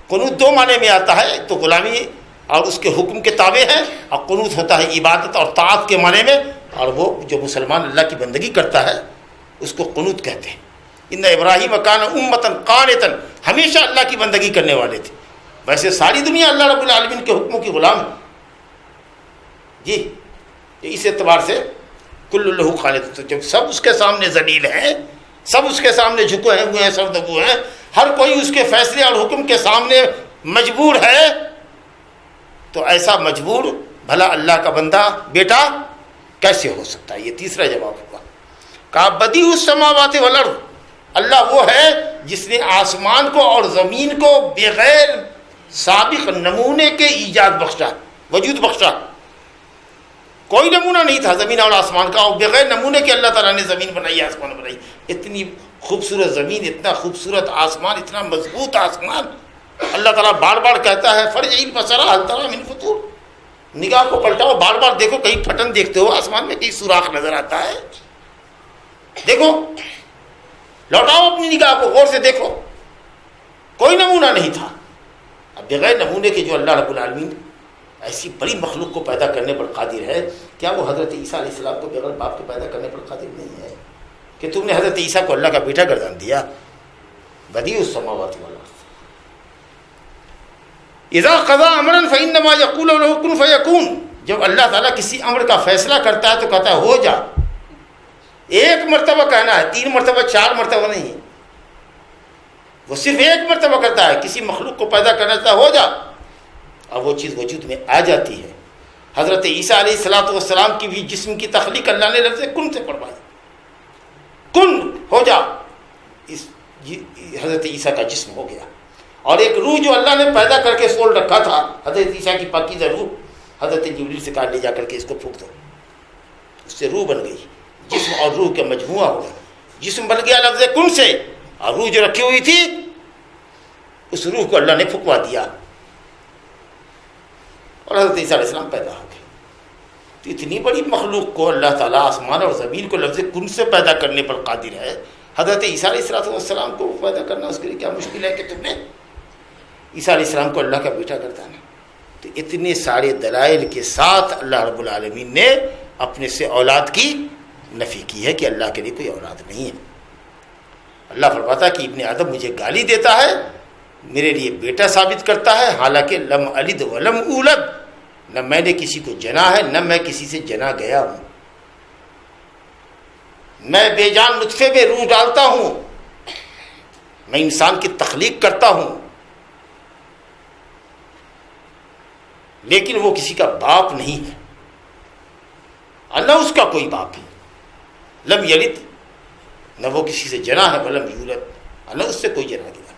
قنوت دو معنی میں آتا ہے، تو غلامی اور اس کے حکم کے تابع ہیں، اور قنوت ہوتا ہے عبادت اور طاعت کے معنی میں، اور وہ جو مسلمان اللہ کی بندگی کرتا ہے اس کو قنوت کہتے ہیں۔ ان ابراہیم کان امتن قانتن، ہمیشہ اللہ کی بندگی کرنے والے تھے۔ ویسے ساری دنیا اللہ رب العالمین کے حکموں کی غلام ہے جی، اس اعتبار سے کل لہ قانتون، تو جب سب اس کے سامنے ذلیل ہیں، سب اس کے سامنے جھکے ہوئے ہیں، سردگو ہیں، ہر کوئی اس کے فیصلے اور حکم کے سامنے مجبور ہے، تو ایسا مجبور بھلا اللہ کا بندہ بیٹا کیسے ہو سکتا ہے؟ یہ تیسرا جواب ہوا۔ کہا بدیع السماوات والارض، اللہ وہ ہے جس نے آسمان کو اور زمین کو بغیر سابق نمونے کے ایجاد بخشا، وجود بخشا۔ کوئی نمونہ نہیں تھا زمین اور آسمان کا، اور بغیر نمونے کے اللہ تعالیٰ نے زمین بنائی، آسمان بنائی۔ اتنی خوبصورت زمین، اتنا خوبصورت آسمان، اتنا مضبوط آسمان، اللہ تعالیٰ بار بار کہتا ہے فرجع البصر هل تری من فطور، نگاہ کو پلٹاؤ، بار بار دیکھو، کہیں پھٹن دیکھتے ہو آسمان میں، کہیں سوراخ نظر آتا ہے، دیکھو، لوٹاؤ اپنی نگاہ کو، غور سے دیکھو۔ کوئی نمونہ نہیں تھا۔ اب بغیر نمونے کے جو اللہ رب العالمین ایسی بڑی مخلوق کو پیدا کرنے پر قادر ہے، کیا وہ حضرت عیسیٰ علیہ السلام کو بغیر باپ کے پیدا کرنے پر قادر نہیں ہے؟ کہ تم نے حضرت عیسیٰ کو اللہ کا بیٹا گردان دیا۔ بدیع السماوات والارض، اذا قضى امرا فانما يقول له كن فيكون، جب اللہ تعالیٰ کسی امر کا فیصلہ کرتا ہے تو کہتا ہے ہو جا۔ ایک مرتبہ کہنا ہے، 3 مرتبہ 4 مرتبہ نہیں، وہ صرف ایک مرتبہ کرتا ہے، کسی مخلوق کو پیدا کرنا چاہتا ہے ہو جا، اور وہ چیز وجود میں آ جاتی ہے۔ حضرت عیسیٰ علیہ السلام کی بھی جسم کی تخلیق اللہ نے لفظ کن سے پڑھوائی، کن ہو جا، حضرت عیسیٰ کا جسم ہو گیا۔ اور ایک روح جو اللہ نے پیدا کر کے سول رکھا تھا، حضرت عیسیٰ کی پاکیزہ روح، حضرت جبریل سے کہا لے جا کر کے اس کو پھونک دو، اس سے روح بن گئی، جسم اور روح کا مجموعہ ہو گیا، جسم بن گیا لفظ کن سے، اور روح جو رکھی ہوئی تھی اس روح کو اللہ نے پھکوا دیا اور حضرت عیسیٰ علیہ السلام پیدا ہو گئے۔ تو اتنی بڑی مخلوق کو اللہ تعالیٰ آسمان اور زمین کو لفظ کن سے پیدا کرنے پر قادر ہے، حضرت عیسیٰ علیہ السلام کو پیدا کرنا اس کے لیے کیا مشکل ہے کہ تم نے عیسیٰ علیہ السلام کو اللہ کا بیٹا کرتا نا۔ تو اتنے سارے دلائل کے ساتھ اللہ رب العالمین نے اپنے سے اولاد کی نفی کی ہے کہ اللہ کے لیے کوئی اولاد نہیں ہے۔ اللہ فرماتا کہ ابن آدم مجھے گالی دیتا ہے، میرے لیے بیٹا ثابت کرتا ہے، حالانکہ لم الد ولم اولد، نہ میں نے کسی کو جنا ہے نہ میں کسی سے جنا گیا ہوں، میں بے جان نطفے میں روح ڈالتا ہوں، میں انسان کی تخلیق کرتا ہوں، لیکن وہ کسی کا باپ نہیں ہے، اللہ اس کا کوئی باپ ہے، لم یلد، نہ وہ کسی سے جنا ہے، ولم یولد، اللہ اس سے کوئی جنا گیا،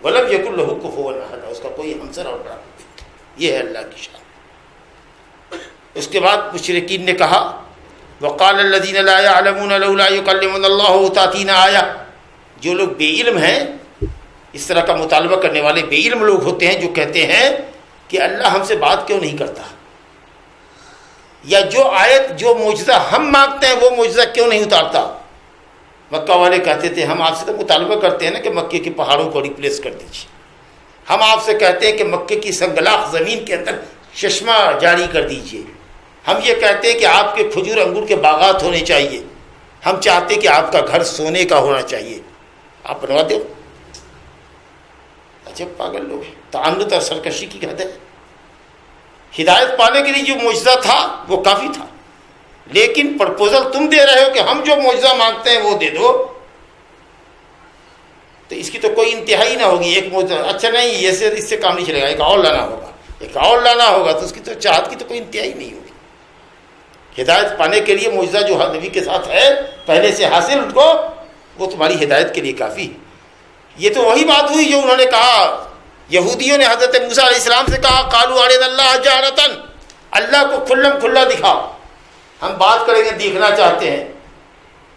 ولم یکن لہ کفوا احد، اس کا کوئی ہمسر اور برابر، یہ ہے اللہ کی شان۔ اس کے بعد مشرکین نے کہا وقال الذین لا يعلمون لولا يكلمنا اللہ تأتینا آیہ، جو لوگ بے علم ہیں، اس طرح کا مطالبہ کرنے والے بے علم لوگ ہوتے ہیں جو کہتے ہیں کہ اللہ ہم سے بات کیوں نہیں کرتا، یا جو آیت جو معجزہ ہم مانگتے ہیں وہ معجزہ کیوں نہیں اتارتا۔ مکہ والے کہتے تھے ہم آپ سے تو مطالبہ کرتے ہیں نا کہ مکے کے پہاڑوں کو ریپلیس کر دیجیے، ہم آپ سے کہتے ہیں کہ مکے کی سنگلاخ زمین کے اندر چشمہ جاری کر دیجیے، ہم یہ کہتے ہیں کہ آپ کے کھجور انگور کے باغات ہونے چاہیے، ہم چاہتے ہیں کہ آپ کا گھر سونے کا ہونا چاہیے، آپ بنوا دو۔ عجب پاگل لوگ ہیں، تعنت اور سرکشی کی حد ہے۔ ہدایت پانے کے لیے جو معجزہ تھا وہ کافی تھا، لیکن پرپوزل تم دے رہے ہو کہ ہم جو معجزہ مانگتے ہیں وہ دے دو، تو اس کی تو کوئی انتہائی نہ ہوگی۔ ایک معجزہ اچھا نہیں، اس سے کام نہیں چلے گا، ایک اور لانا ہوگا، ایک اور لانا ہوگا، تو اس کی تو چاہت کی تو کوئی انتہائی نہیں ہوگی۔ ہدایت پانے کے لیے معجزہ جو نبی کے ساتھ ہے پہلے سے حاصل ان کو، وہ تمہاری ہدایت کے لیے کافی۔ یہ تو وہی بات ہوئی جو انہوں نے کہا، یہودیوں نے حضرت موسیٰ علیہ السلام سے کہا قالوا ارنا اللہ جہرۃ، اللہ کو کھلم کھلا دکھاؤ، ہم بات کریں گے، دیکھنا چاہتے ہیں۔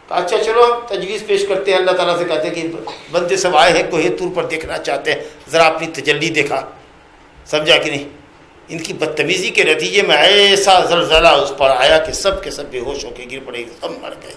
اچھا چلو ہم تجویز پیش کرتے ہیں، اللہ تعالیٰ سے کہتے ہیں کہ بندے سب آئے ہیں کوہ طور پر، دیکھنا چاہتے ہیں، ذرا اپنی تجلی دیکھا، سمجھا کہ نہیں؟ ان کی بدتمیزی کے نتیجے میں ایسا زلزلہ اس پر آیا کہ سب کے سب بے ہوش ہو کے گر پڑے، سب مر گئے۔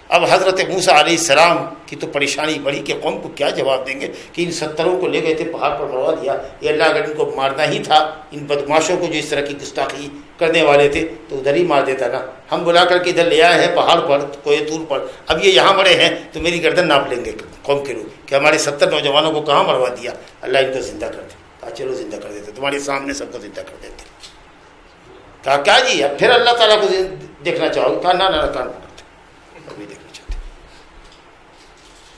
اب حضرت موسیٰ علیہ السلام کی تو پریشانی بڑھی کہ قوم کو کیا جواب دیں گے کہ ان 70 کو لے گئے تھے پہاڑ پر مروا دیا، یہ اللہ اگر ان کو مارنا ہی تھا، ان بدماشوں کو جو اس طرح کی گستاخی کرنے والے تھے تو ادھر ہی مار دیتا نا، ہم بلا کر کے ادھر لے آئے ہیں پہاڑ پر کوہ طور پر، اب یہ یہاں مرے ہیں تو میری گردن ناپ لیں گے قوم کے لوگ کہ ہمارے 70 نوجوانوں کو کہاں مروا دیا، اللہ ان کو زندہ کر دے۔ کہا چلو زندہ کر دیتے، تمہارے سامنے سب کو زندہ کر دیتے۔ کہا کیا جی اب پھر اللہ تعالیٰ کو دیکھنا چاہو؟ کہا نہ کان پکڑتے، ابھی دیکھنا چاہتے۔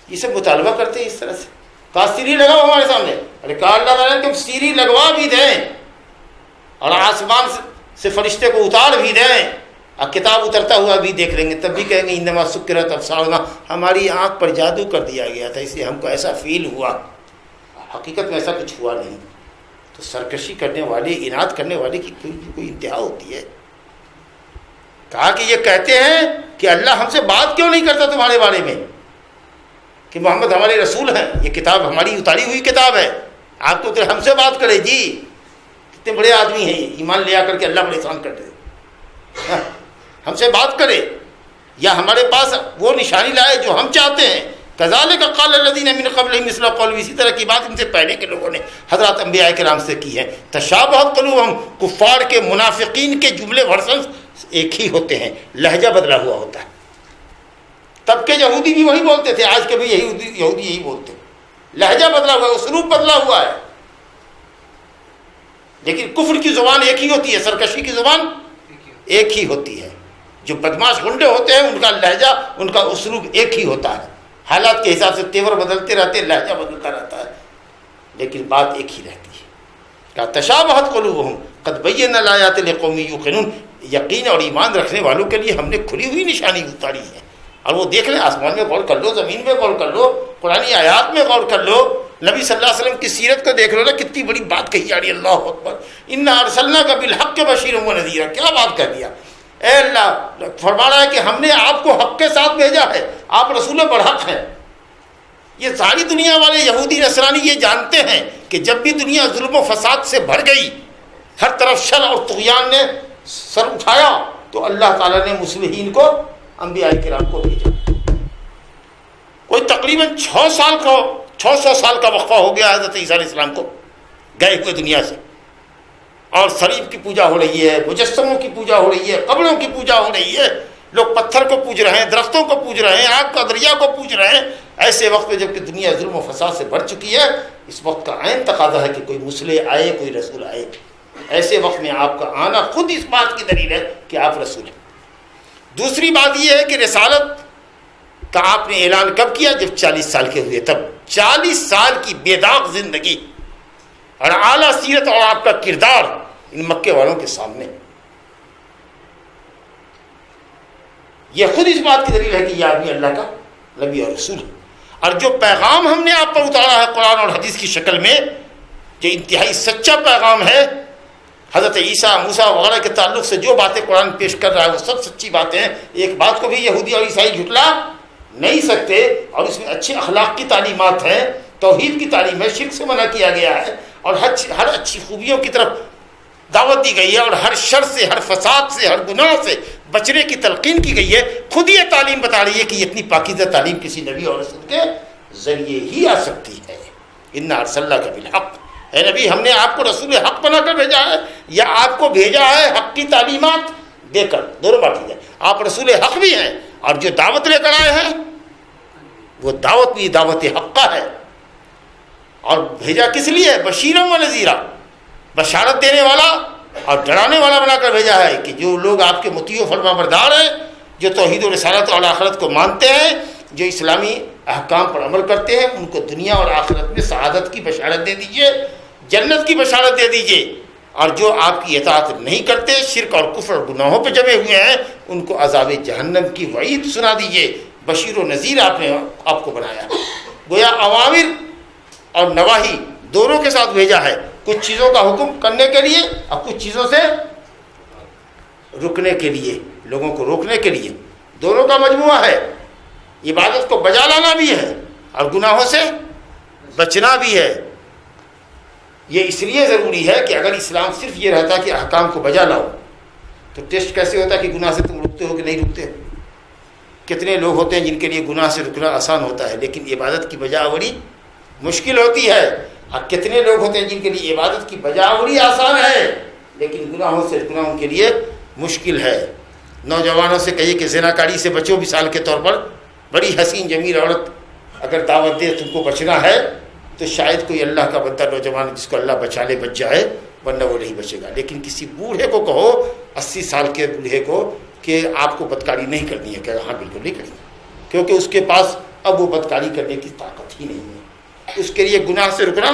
یہ سب مطالبہ کرتے ہیں اس طرح سے، کہا سیری لگاؤ ہمارے سامنے، ارے کہا اللہ تعالیٰ کہ سیری لگوا بھی دیں اور آسمان سے فرشتے کو اتار بھی دیں اور کتاب اترتا ہوا بھی دیکھ لیں گے، تب بھی کہیں گے انما سکرت ابصارنا، ہماری آنکھ پر جادو کر دیا گیا تھا اس لیے ہم کو ایسا فیل ہوا، حقیقت میں ایسا کچھ ہوا نہیں۔ تو سرکشی کرنے والے، اناد کرنے والے کی کوئی انتہا ہوتی ہے۔ کہا کہ یہ کہتے ہیں کہ اللہ ہم سے بات کیوں نہیں کرتا تمہارے بارے میں کہ محمد ہمارے رسول ہیں، یہ کتاب ہماری اتاری ہوئی کتاب ہے، آپ تو ہم سے بات کرے جی، کتنے بڑے آدمی ہیں یہ، ایمان لے آ کر کے اللہ بڑے احسان کرتے ہیں، ہم سے بات کرے یا ہمارے پاس وہ نشانی لائے جو ہم چاہتے ہیں۔ کذالک قال الذین من قبلہم مثل قولہم، اسی طرح کی بات ان سے پہلے کے لوگوں نے حضرات انبیاء کرام سے کی ہے۔ تشابہت قلوبہم، کفار کے منافقین کے جملے ورسنس ایک ہی ہوتے ہیں، لہجہ بدلا ہوا ہوتا ہے۔ تب کے یہودی بھی وہی بولتے تھے، آج کے بھی یہودی یہی بولتے ہیں، لہجہ بدلا ہوا ہے، اسلوب بدلا ہوا ہے، لیکن کفر کی زبان ایک ہی ہوتی ہے، سرکشی کی زبان ایک ہی ہوتی ہے۔ جو بدماش گنڈے ہوتے ہیں ان کا لہجہ، ان کا اسلوب ایک ہی ہوتا ہے، حالات کے حساب سے تیور بدلتے رہتے، لہجہ بدلتا رہتا ہے، لیکن بات ایک ہی رہتی ہے۔ کہا تشابہت قلوبہم قد بینا الآیات لقوم یوقنون، یقین اور ایمان رکھنے والوں کے لیے ہم نے کھلی ہوئی نشانی اتاری ہے، اور وہ دیکھ لیں، آسمان میں غور کر لو، زمین میں غور کر لو، قرآنی آیات میں غور کر لو، نبی صلی اللہ علیہ وسلم کی سیرت کو دیکھ لو نا، کتنی بڑی بات کہی جا رہی ہے، اللہ اکبر، انا ارسلناک بالحق بشیرا ونذیرا، کیا بات کہہ دیا، اے اللہ فرما رہا ہے کہ ہم نے آپ کو حق کے ساتھ بھیجا ہے، آپ رسول برحق ہیں۔ یہ ساری دنیا والے یہودی نصرانی یہ جانتے ہیں کہ جب بھی دنیا ظلم و فساد سے بھر گئی، ہر طرف شر اور طغیان نے سر اٹھایا، تو اللہ تعالیٰ نے مصلحین کو، انبیاء کرام کو بھیجا۔ کوئی تقریباً 600 سال کا وقفہ ہو گیا حضرت عیسیٰ علیہ السلام کو گئے ہوئے دنیا سے، اور صلیب کی پوجا ہو رہی ہے، مجسموں کی پوجا ہو رہی ہے، قبروں کی پوجا ہو رہی ہے، لوگ پتھر کو پوج رہے ہیں، درختوں کو پوج رہے ہیں، آگ کا دریا کو پوج رہے ہیں۔ ایسے وقت میں جب کہ دنیا ظلم و فساد سے بھر چکی ہے، اس وقت کا عین تقاضا ہے کہ کوئی مصلح آئے، کوئی رسول آئے۔ ایسے وقت میں آپ کا آنا خود اس بات کی دلیل ہے کہ آپ رسول ہیں۔ دوسری بات یہ ہے کہ رسالت کا آپ نے اعلان کب کیا؟ جب 40 سال کے ہوئے، تب 40 سال کی بے داغ زندگی اور اعلیٰ سیرت اور آپ کا کردار ان مکے والوں کے سامنے، یہ خود اس بات کی دلیل ہے کہ یہ آدمی اللہ کا نبی اور رسول ہے۔ اور جو پیغام ہم نے آپ پر اتارا ہے قرآن اور حدیث کی شکل میں، جو انتہائی سچا پیغام ہے، حضرت عیسیٰ، موسیٰ وغیرہ کے تعلق سے جو باتیں قرآن پیش کر رہا ہے وہ سب سچی باتیں ہیں۔ ایک بات کو بھی یہودی اور عیسائی جھٹلا نہیں سکتے، اور اس میں اچھے اخلاق کی تعلیمات ہیں، توحید کی تعلیم ہے، شرک سے منع کیا گیا ہے، اور ہر اچھی خوبیوں کی طرف دعوت دی گئی ہے، اور ہر شر سے، ہر فساد سے، ہر گناہ سے بچنے کی تلقین کی گئی ہے۔ خود یہ تعلیم بتا رہی ہے کہ اتنی پاکیزہ تعلیم کسی نبی اور رسول کے ذریعے ہی آ سکتی ہے۔ اِنَّا أَرْسَلْنَاكَ بِالْحَقِّ، اے نبی ہم نے آپ کو رسول حق بنا کر بھیجا ہے، یا آپ کو بھیجا ہے حق کی تعلیمات دے کر، دونوں بات ہے۔ آپ رسول حق بھی ہیں، اور جو دعوت لے کر آئے ہیں وہ دعوت بھی دعوت حق کا ہے۔ اور بھیجا کس لیے؟ بشیرا و نذیرا، بشارت دینے والا اور ڈرانے والا بنا کر بھیجا ہے کہ جو لوگ آپ کے مطیع و فرما بردار ہیں، جو توحید و رسالت اور آخرت کو مانتے ہیں، جو اسلامی احکام پر عمل کرتے ہیں، ان کو دنیا اور آخرت میں سعادت کی بشارت دے دیجئے، جنت کی بشارت دے دیجئے۔ اور جو آپ کی اطاعت نہیں کرتے، شرک اور کفر اور گناہوں پہ جمے ہوئے ہیں، ان کو عذاب جہنم کی وعید سنا دیجئے۔ بشیر و نذیر آپ کو بنایا ہے، گویا اوامر اور نواہی دونوں کے ساتھ بھیجا ہے، کچھ چیزوں کا حکم کرنے کے لیے اور کچھ چیزوں سے رکنے کے لیے، لوگوں کو روکنے کے لیے، دونوں کا مجموعہ ہے۔ عبادت کو بجا لانا بھی ہے اور گناہوں سے بچنا بھی ہے۔ یہ اس لیے ضروری ہے کہ اگر اسلام صرف یہ رہتا کہ احکام کو بجا لاؤ، تو ٹیسٹ کیسے ہوتا کہ گناہ سے تم رکتے ہو کہ نہیں رکتے؟ کتنے لوگ ہوتے ہیں جن کے لیے گناہ سے رکنا آسان ہوتا ہے، لیکن عبادت کی بجاوری مشکل ہوتی ہے، اور کتنے لوگ ہوتے ہیں جن کے لیے عبادت کی بجاوری آسان ہے لیکن گناہوں سے رکنا ان کے لیے مشکل ہے۔ نوجوانوں سے کہیے کہ زناکاری سے بچو، مثال کے طور پر بڑی حسین جمیل عورت اگر دعوت دے تم کو بچنا ہے، تو شاید کوئی اللہ کا بندہ نوجوان جس کو اللہ بچا لے بچ جائے، ورنہ وہ نہیں بچے گا۔ لیکن کسی بوڑھے کو کہو، 80 سال کے بوڑھے کو، کہ آپ کو بدکاری نہیں کرنی ہے، کہ ہاں بالکل نہیں کرنی، کیونکہ اس کے پاس اب وہ بدکاری کرنے کی طاقت ہی نہیں ہے۔ اس کے لیے گناہ سے رکنا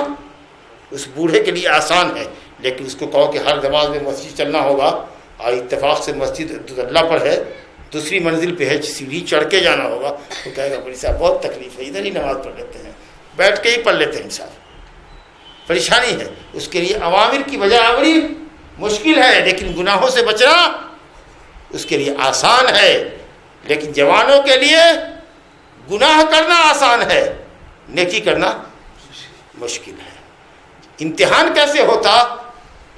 اس بوڑھے کے لیے آسان ہے، لیکن اس کو کہو کہ ہر نماز میں مسجد چلنا ہوگا، اور اتفاق سے مسجد اللہ پر ہے، دوسری منزل پہ ہے، سیڑھی چڑھ کے جانا ہوگا، تو کہے گا بڑی صاحب بہت تکلیف ہے، ادھر ہی نماز پڑھ لیتے ہیں، بیٹھ کے ہی پڑھ لیتے ہیں انسان، پریشانی ہے۔ اس کے لیے اوامر کی بجاوری مشکل ہے، لیکن گناہوں سے بچنا اس کے لیے آسان ہے۔ لیکن جوانوں کے لیے گناہ کرنا آسان ہے، نیکی کرنا مشکل ہے۔ امتحان کیسے ہوتا؟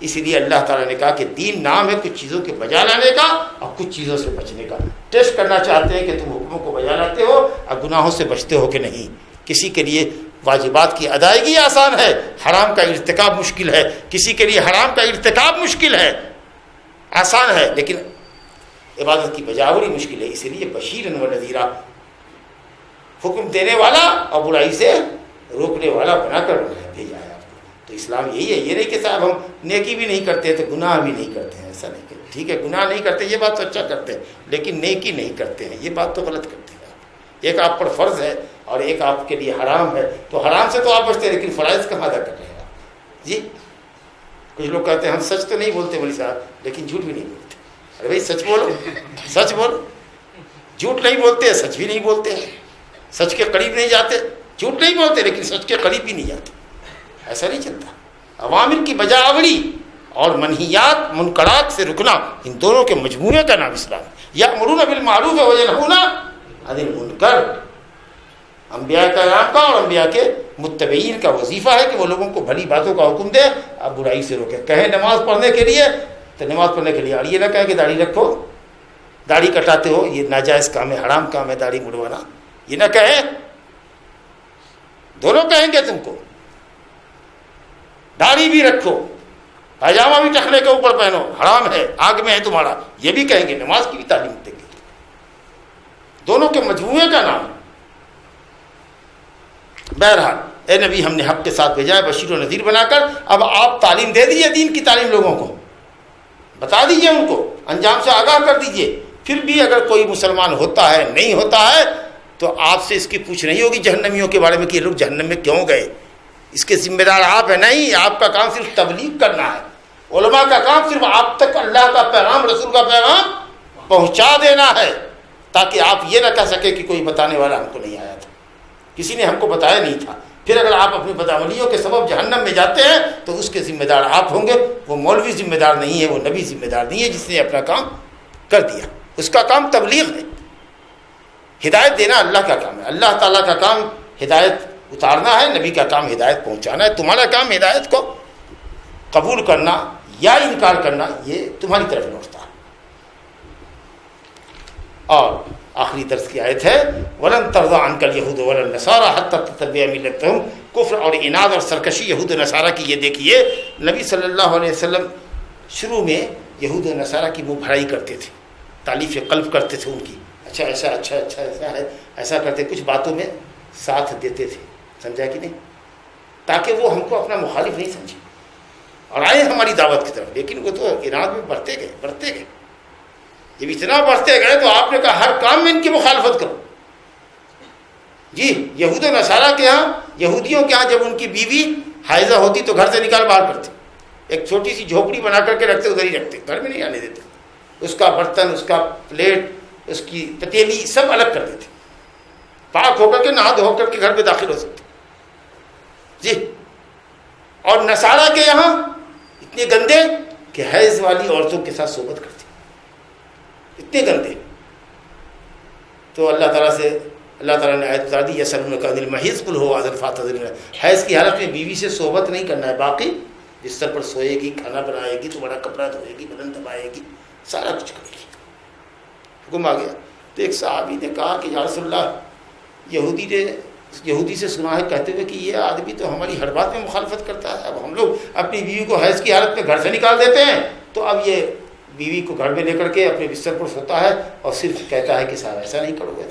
اسی لیے اللہ تعالیٰ نے کہا کہ دین نام ہے کچھ چیزوں کے بجا لانے کا اور کچھ چیزوں سے بچنے کا۔ ٹیسٹ کرنا چاہتے ہیں کہ تم حکموں کو بجا لاتے ہو اور گناہوں سے بچتے ہو کہ نہیں۔ کسی کے لیے واجبات کی ادائیگی آسان ہے، حرام کا ارتکاب مشکل ہے، کسی کے لیے حرام کا ارتکاب مشکل ہے، آسان ہے، لیکن عبادت کی بجاوری مشکل ہے۔ اسی لیے بشیرن و نذیرا، حکم دینے والا اور برائی سے روکنے والا بنا کر بھیجا ہے آپ کو۔ تو اسلام یہی ہے، یہ نہیں کہ صاحب ہم نیکی بھی نہیں کرتے تو گناہ بھی نہیں کرتے ہیں، ایسا نہیں کرتے۔ ٹھیک ہے، گناہ نہیں کرتے یہ بات تو اچھا کرتے ہیں، لیکن نیکی نہیں کرتے ہیں، یہ بات تو غلط کرتے ہیں آپ۔ ایک آپ پر فرض ہے اور ایک آپ کے لیے حرام ہے، تو حرام سے تو آپ بچتے ہیں، لیکن فرائض کہاں ادا کر رہے ہیں آپ؟ جی کچھ لوگ کہتے ہیں ہم سچ تو نہیں بولتے مولوی صاحب، لیکن جھوٹ بھی نہیں بولتے۔ ارے بھائی سچ بولو، سچ بولو، جھوٹ نہیں بولتے، سچ بھی نہیں بولتے ہیں، سچ کے قریب نہیں جاتے، جھوٹ نہیں بولتے لیکن سچ کے قریب بھی نہیں جاتے، ایسا نہیں چلتا۔ عوامر کی بجاوری اور منہیات منکرات سے رکنا، ان دونوں کے مجموعے کا نام اسلام ہے۔ یأمرون بالمعروف وینہون عن المنکر، انبیاء کا نام کا اور انبیاء کے متبعین کا وظیفہ ہے کہ وہ لوگوں کو بھلی باتوں کا حکم دے، اب برائی سے روکے۔ کہیں نماز پڑھنے کے لیے تو نماز پڑھنے کے لیے، اور یہ نہ کہیں کہ داڑھی رکھو، داڑھی کٹاتے ہو، یہ ناجائز کام ہے، حرام کام ہے داڑھی مڑوانا، یہ نہ کہیں، دونوں کہیں گے تم کو۔ داڑھی بھی رکھو، پائجامہ بھی ٹخنے کے اوپر پہنو، حرام ہے، آگ میں ہے تمہارا، یہ بھی کہیں گے، نماز کی بھی تعلیم دیں گے، دونوں کے مجموعے کا نام ہے۔ بہرحال اے نبی، ہم نے حق کے ساتھ بھیجا ہے بشیر و نذیر بنا کر، اب آپ تعلیم دے دیجیے، دین کی تعلیم لوگوں کو بتا دیجیے، ان کو انجام سے آگاہ کر دیجیے۔ پھر بھی اگر کوئی مسلمان ہوتا ہے نہیں ہوتا ہے تو آپ سے اس کی پوچھ نہیں ہوگی جہنمیوں کے بارے میں کہ یہ لوگ جہنم میں کیوں گئے، اس کے ذمہ دار آپ ہیں نہیں، آپ کا کام صرف تبلیغ کرنا ہے، علماء کا کام صرف آپ تک اللہ کا پیغام، رسول کا پیغام پہنچا دینا ہے، تاکہ آپ یہ نہ کہہ سکے کہ کوئی بتانے والا ہم کو نہیں آیا تھا، کسی نے ہم کو بتایا نہیں تھا۔ پھر اگر آپ اپنی بدعملیوں کے سبب جہنم میں جاتے ہیں تو اس کے ذمہ دار آپ ہوں گے، وہ مولوی ذمہ دار نہیں ہے، وہ نبی ذمہ دار نہیں ہے جس نے اپنا کام کر دیا، اس کا کام تبلیغ ہے، ہدایت دینا اللہ کا کام ہے، اللہ تعالیٰ کا کام ہدایت اتارنا ہے، نبی کا کام ہدایت پہنچانا ہے، تمہارا کام ہدایت کو قبول کرنا یا انکار کرنا یہ تمہاری طرف لوٹتا ہے۔ اور آخری درس کی آیت ہے وَلَن تَرْضَىٰ عَنْكَ الْيَهُودُ وَلَا النَّصَارَىٰ حَتَّىٰ تَتَّبِعَ مِلَّتَهُمْ۔ کفر اور اناد اور سرکشی یہود و نصارہ کی یہ دیکھیے، نبی صلی اللہ علیہ وسلم شروع میں یہود و نصارہ کی منہ بھرائی کرتے تھے، تالیف قلب کرتے تھے ان کی، اچھا ایسا اچھا اچھا ایسا ہے، ایسا کرتے، کچھ باتوں میں ساتھ دیتے تھے، سمجھا کہ نہیں، تاکہ وہ ہم کو اپنا مخالف نہیں سمجھے اور آئے ہماری دعوت کی طرف۔ لیکن وہ تو اناد میں بڑھتے گئے، جب اتنا بڑھتے گئے تو آپ نے کہا ہر کام میں ان کی مخالفت کرو۔ جی، یہود و نصارہ کے ہاں، یہودیوں کے ہاں جب ان کی بیوی حائضہ ہوتی تو گھر سے نکال باہر کرتے، ایک چھوٹی سی جھوپڑی بنا کر کے رکھتے، ادھر ہی رکھتے، گھر میں نہیں آنے دیتے، اس کا برتن، اس کا پلیٹ، اس کی پتیلی سب الگ کر دیتے، پاک ہو کر کے نہا دھو کر کے گھر میں داخل ہو سکتے۔ جی، اور نصارہ کے یہاں اتنے گندے کہ حیض والی عورتوں کے ساتھ صحبت کرتے، اتنے گندے۔ تو اللہ تعالیٰ نے آیت اتار دی یسألونک عن المحیض قل هو اذى فاعتزلوا النساء۔ حیض کی حالت میں بیوی سے صحبت نہیں کرنا ہے، باقی بستر پر سوئے گی، کھانا بنائے گی، تمہارا کپڑا دھوئے گی، بدن دبائے گی، سارا کچھ کرے گی۔ حکم آ گیا تو ایک صحابی نے کہا کہ یا رسول اللہ، یہودی سے سنا ہے کہتے ہوئے کہ یہ آدمی تو ہماری ہر بات میں مخالفت کرتا ہے، اب ہم لوگ اپنی بیوی کو حیض کی حالت میں گھر سے نکال دیتے ہیں، تو اب یہ بیوی کو گھر میں لے کر کے اپنے بستر پر سوتا ہے اور صرف کہتا ہے کہ صاحب ایسا نہیں کرو گے،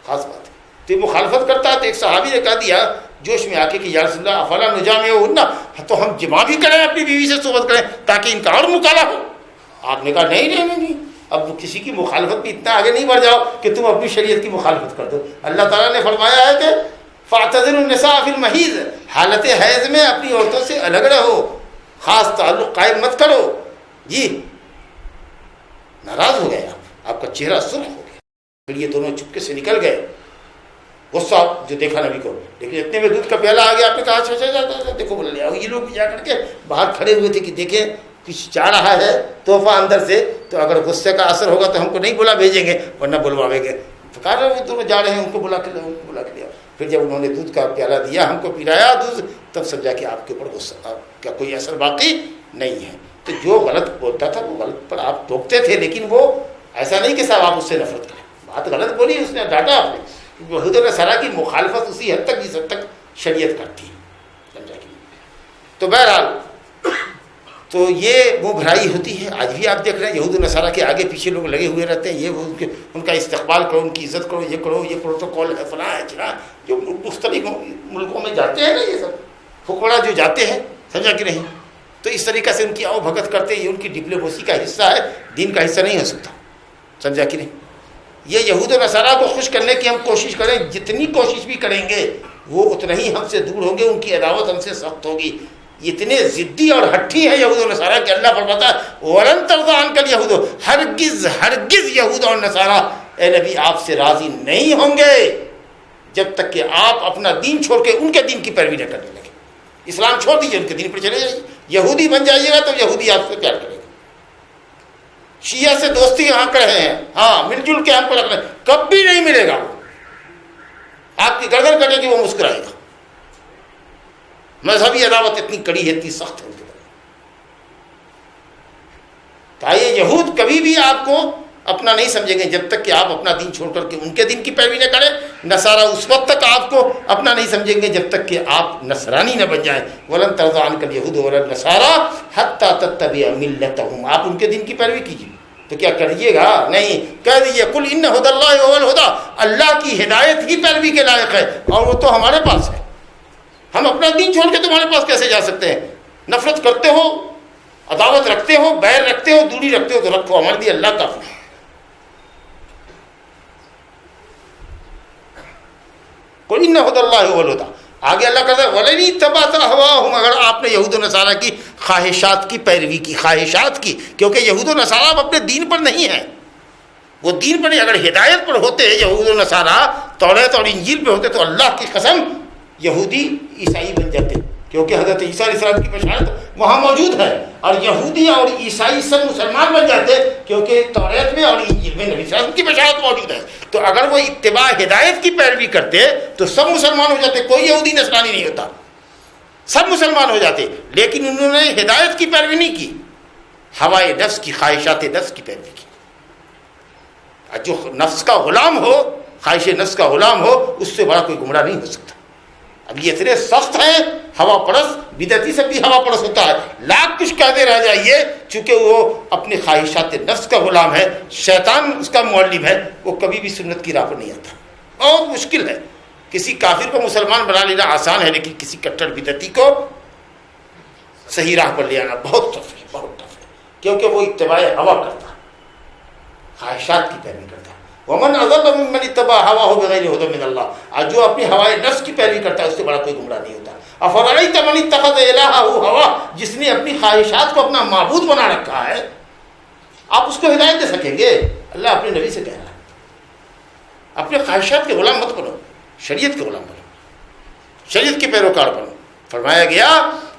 خاص بات ہے، تو یہ مخالفت کرتا ہے۔ تو ایک صحابی نے کہہ دیا جوش میں آ کے کہ یا رسول اللہ افلا نجامعہن، تو ہم جمع بھی کریں، اپنی بیوی سے صحبت کریں تاکہ ان کا اور مکالا ہو۔ آپ نے کہا نہیں، اب کسی کی مخالفت بھی اتنا آگے نہیں بڑھ جاؤ کہ تم اپنی شریعت کی مخالفت کر دو۔ اللہ تعالیٰ نے فرمایا ہے کہ فاعتزلوا النساء فی المحیض، حالت حیض میں اپنی عورتوں سے الگ رہو، خاص تعلق قائم مت کرو۔ جی، ناراض ہو گئے آپ کا چہرہ سرخ ہو گیا، پھر یہ دونوں چپکے سے نکل گئے، غصہ جو دیکھا نبی کو، لیکن اتنے میں دودھ کا پیالہ آ گیا، آپ نے کہا اچھا دیکھو بول لیا۔ یہ لوگ جا کر کے باہر کھڑے ہوئے تھے کہ دیکھیں کچھ جا رہا ہے تحفہ اندر سے، تو اگر غصے کا اثر ہوگا تو ہم کو نہیں بلا بھیجیں گے، ورنہ بلواویں گے۔ تو کہا وہ دونوں جا رہے ہیں، ان کو بلا کے لیا۔ پھر جب انہوں نے دودھ کا پیالہ دیا، ہم کو پلایا دودھ، تب سمجھا کہ آپ کے اوپر غصہ کا کوئی اثر باقی نہیں ہے۔ تو جو غلط بولتا تھا وہ غلط پر آپ ٹوکتے تھے، لیکن وہ ایسا نہیں کہ صاحب آپ اس سے نفرت کریں، بات غلط بولی، اس نے ڈانٹا آپ نے۔ یہود و نصارہ کی مخالفت اسی حد تک جس حد تک شریعت کرتی ہے، سمجھا کہ تو بہرحال تو یہ منہ بھرائی ہوتی ہے۔ آج بھی آپ دیکھ رہے ہیں یہود و نصارہ کے آگے پیچھے لوگ لگے ہوئے رہتے ہیں، یہ ان کا استقبال کرو، ان کی عزت کرو، یہ کرو، یہ پروٹوکول ہے، فلاں ہے چنا، جو مختلف ملکوں میں جاتے ہیں نا، یہ سب حکمراں جو جاتے ہیں، سمجھا کہ نہیں، تو اس طریقہ سے ان کی آؤ بھگت کرتے ہیں، یہ ان کی ڈپلومیسی کا حصہ ہے، دین کا حصہ نہیں ہو سکتا، سمجھا کہ نہیں۔ یہ یہود و نصارہ کو خوش کرنے کی ہم کوشش کریں، جتنی کوشش بھی کریں گے وہ اتنا ہی ہم سے دور ہوں گے، ان کی عداوت ہم سے سخت ہوگی۔ اتنے ضدی اور ہٹھی ہیں یہود و نصارہ کہ اللہ فرماتا ہے وَلَن تَرْضَىٰ عَنْكَ الْيَهُودُ، ہرگز یہود اور نصارہ اے نبی آپ سے راضی نہیں ہوں گے جب تک کہ آپ اپنا دین چھوڑ کے ان کے دین کی پیروی نہ کرنے لگے۔ اسلام چھوڑ دیجیے، ان کے دین پر چلے جائیے، یہودی بن جائیے گا تو یہودی آپ سے پیار کرے گا. شیعہ سے دوستی آنکھ رہے ہیں, ہاں مل جل کے آپ کو رکھ رہے ہیں, کبھی نہیں ملے گا. آپ کی گردن کٹے گی وہ مسکرائے گا. مذہبی عداوت اتنی کڑی ہے, اتنی سخت ہے. یہ یہود کبھی بھی آپ کو اپنا نہیں سمجھیں گے جب تک کہ آپ اپنا دین چھوڑ کر کے ان کے دین کی پیروی نہ کریں. نصارہ اس وقت تک آپ کو اپنا نہیں سمجھیں گے جب تک کہ آپ نصرانی نہ بن جائیں. وَلَن تَرْضَىٰ عَنْكَ الْيَهُودُ وَلَا النَّصَارَىٰ حَتَّىٰ تَتَّبِعَ مِلَّتَهُمْ. آپ ان کے دین کی پیروی کیجیے. تو کیا کریے گا؟ نہیں, کہہ دیجیے قُلْ إِنَّ هُدَى اللَّهِ هُوَ الْهُدَىٰ. اللہ کی ہدایت ہی پیروی کے لائق ہے اور وہ تو ہمارے پاس ہے. ہم اپنا دین چھوڑ کے تمہارے پاس کیسے جا سکتے ہیں؟ نفرت کرتے ہو, عداوت رکھتے ہو, بیر رکھتے ہو, دوری رکھتے ہو تو رکھو, ہمارے لیے اللہ کافی ہے. قُلْ إِنَّ هُدَى اللَّهِ هُوَ الْهُدَىٰ. آگے اللہ کہتا ہے وَلَئِنِ اتَّبَعْتَ أَهْوَاءَهُمْ. اگر آپ نے یہود و نصارہ کی خواہشات کی پیروی کی, خواہشات کی, کیونکہ یہود و نصارہ اب اپنے دین پر نہیں ہیں, وہ دین پر نہیں. اگر ہدایت پر ہوتے یہود و نصارہ, توریت اور انجیل پہ ہوتے تو اللہ کی قسم یہودی عیسائی بن جاتے, کیونکہ حضرت عیسیٰ علیہ السلام کی بشارت وہاں موجود ہے. اور یہودی اور عیسائی سب مسلمان بن جاتے کیونکہ توریت میں اور انجیل میں نبی صلی اللہ علیہ وسلم کی بشارت موجود ہے. تو اگر وہ اتباع ہدایت کی پیروی کرتے تو سب مسلمان ہو جاتے, کوئی یہودی نصرانی نہیں ہوتا, سب مسلمان ہو جاتے. لیکن انہوں نے ہدایت کی پیروی نہیں کی, ہوائے نفس کی, خواہشات نفس کی پیروی کی. جو نفس کا غلام ہو, خواہش نفس کا غلام ہو, اس سے بڑا کوئی گمراہ نہیں ہو سکتا. اب یہ اتنے سخت ہیں, ہوا پرست, بدعتی سے بھی ہوا پرست ہوتا ہے, لاکھ کچھ کہتے رہ جائیے, چونکہ وہ اپنی خواہشات نفس کا غلام ہے, شیطان اس کا معلم ہے, وہ کبھی بھی سنت کی راہ پر نہیں آتا. بہت مشکل ہے. کسی کافر کو مسلمان بنا لینا آسان ہے, لیکن کسی کٹر بدعتی کو صحیح راہ پر لے آنا بہت ٹف ہے, بہت ٹف ہے, کیونکہ وہ اتباع ہوا کرتا, خواہشات کی پیروی کرتا. ومن اضل ممن اتبع هواه بغیر هدى من اللہ. اور جو اپنی ہوائے نفس کی پیروی کرتا ہے اس سے بڑا کوئی گمراہ نہیں ہوتا. افرأیت من اتخذ الہہ ہوا, جس نے اپنی خواہشات کو اپنا معبود بنا رکھا ہے, آپ اس کو ہدایت دے سکیں گے؟ اللہ اپنے نبی سے کہہ رہا ہے اپنے خواہشات کے غلام مت بنو, شریعت کے غلام بنو, شریعت کے پیروکار بنو. فرمایا گیا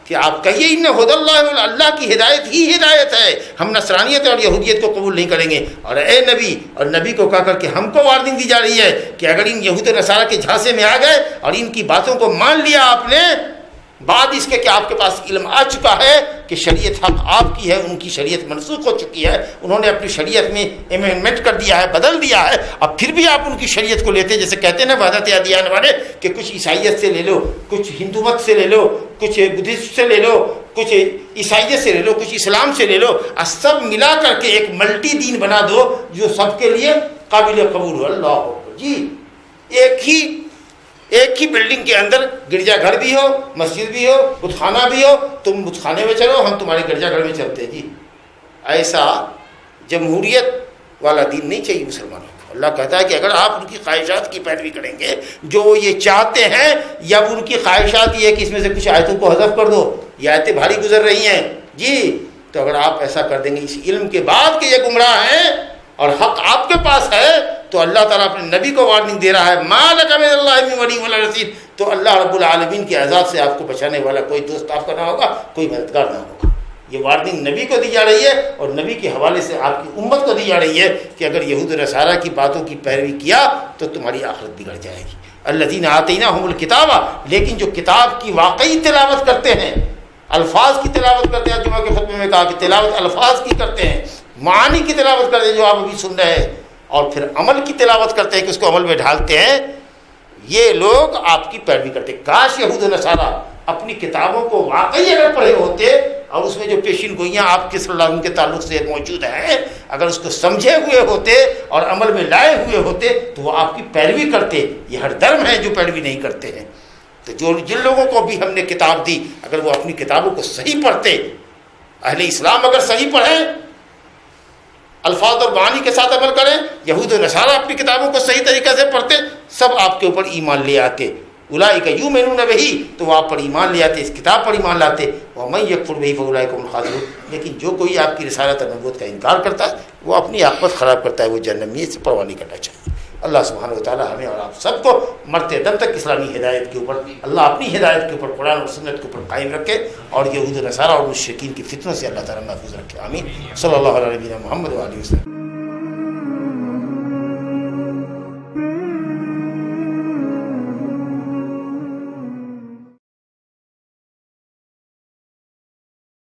کہ آپ کہیے ان ہدی اللہ, اللہ کی ہدایت ہی ہدایت ہے, ہم نصرانیت اور یہودیت کو قبول نہیں کریں گے. اور اے نبی, اور نبی کو کہا کر کے ہم کو وارننگ دی جا رہی ہے کہ اگر ان یہود و نصارہ کے جھانسے میں آ گئے اور ان کی باتوں کو مان لیا آپ نے, بعد اس کے کہ آپ کے پاس علم آ چکا ہے کہ شریعت حق آپ کی ہے, ان کی شریعت منسوخ ہو چکی ہے, انہوں نے اپنی شریعت میں امینڈمنٹ کر دیا ہے, بدل دیا ہے, اب پھر بھی آپ ان کی شریعت کو لیتے, جیسے کہتے ہیں نا وحدت ادیان والے کہ کچھ عیسائیت سے لے لو, کچھ ہندو مت سے لے لو, کچھ بدھسٹ سے لے لو, کچھ عیسائیت سے لے لو, کچھ اسلام سے لے لو, سب ملا کر کے ایک ملٹی دین بنا دو جو سب کے لیے قابل قبول ہو. اللہ جی, ایک ہی بلڈنگ کے اندر گرجا گھر بھی ہو, مسجد بھی ہو, بت خانہ بھی ہو, تم بت خانے میں چلو, ہم تمہارے گرجا گھر میں چلتے ہیں. جی ایسا جمہوریت والا دین نہیں چاہیے مسلمانوں کو. اللہ کہتا ہے کہ اگر آپ ان کی خواہشات کی پیروی کریں گے, جو یہ چاہتے ہیں, یا ان کی خواہشات یہ کہ اس میں سے کچھ آیتوں کو حذف کر دو, یہ آیتیں بھاری گزر رہی ہیں جی, تو اگر آپ ایسا کر دیں گے اس علم کے بعد کہ یہ گمراہ ہیں اور حق آپ کے پاس ہے, تو اللہ تعالیٰ اپنے نبی کو وارننگ دے رہا ہے ما لک من اللہ من ولی ولا نصیر. تو اللہ رب العالمین کے عذاب سے آپ کو بچانے والا کوئی دوست آپ کا نہ ہوگا, کوئی مددگار نہ ہوگا. یہ وارننگ نبی کو دی جا رہی ہے اور نبی کے حوالے سے آپ کی امت کو دی جا رہی ہے کہ اگر یہود و نصارہ کی باتوں کی پیروی کیا تو تمہاری آخرت بگڑ جائے گی. الذین آتیناہم الکتاب, لیکن جو کتاب کی واقعی تلاوت کرتے ہیں, الفاظ کی تلاوت کرتے ہیں, جمعہ کے خطبے میں کہا کہ تلاوت الفاظ کی کرتے ہیں, معانی کی تلاوت کرتے ہیں جو آپ ابھی سن رہے ہیں, اور پھر عمل کی تلاوت کرتے ہیں کہ اس کو عمل میں ڈھالتے ہیں, یہ لوگ آپ کی پیروی کرتے ہیں. کاش یہود و نصارہ اپنی کتابوں کو واقعی اگر پڑھے ہوتے اور اس میں جو پیشین گوئیاں آپ کے صلی اللہ علیہ وسلم کے تعلق سے موجود ہیں, اگر اس کو سمجھے ہوئے ہوتے اور عمل میں لائے ہوئے ہوتے تو وہ آپ کی پیروی کرتے. یہ ہر درم ہے جو پیروی نہیں کرتے ہیں. تو جن لوگوں کو بھی ہم نے کتاب دی, اگر وہ اپنی کتابوں کو صحیح پڑھتے, اہل اسلام اگر صحیح پڑھیں, الفاظ اور معانی کے ساتھ عمل کریں, یہود و نصارہ اپنی کتابوں کو صحیح طریقے سے پڑھتے, سب آپ کے اوپر ایمان لے آتے. اولئک یؤمنون بہ, تو وہ آپ پر ایمان لے آتے, اس کتاب پر ایمان لاتے. ومن یکفر بہ فاولئک هم الخاسرون, لیکن جو کوئی آپ کی رسالت اور نبوت کا انکار کرتا ہے وہ اپنی عاقبت خراب کرتا ہے, وہ جہنم میں سے پرواہ نہیں کرنا چاہیے. اللہ سبحانہ و تعالی ہمیں اور آپ سب کو مرتے دم تک اسلامی ہدایت کے اوپر، اللہ اپنی ہدایت کے اوپر، قرآن اور سنت کے اوپر قائم رکھے، اور یہود و نصارہ اور مشرکین کی فتنوں سے اللہ تعالیٰ محفوظ رکھے، آمین۔ صلی اللہ علیہ نبینا محمد و آلہ وسلم۔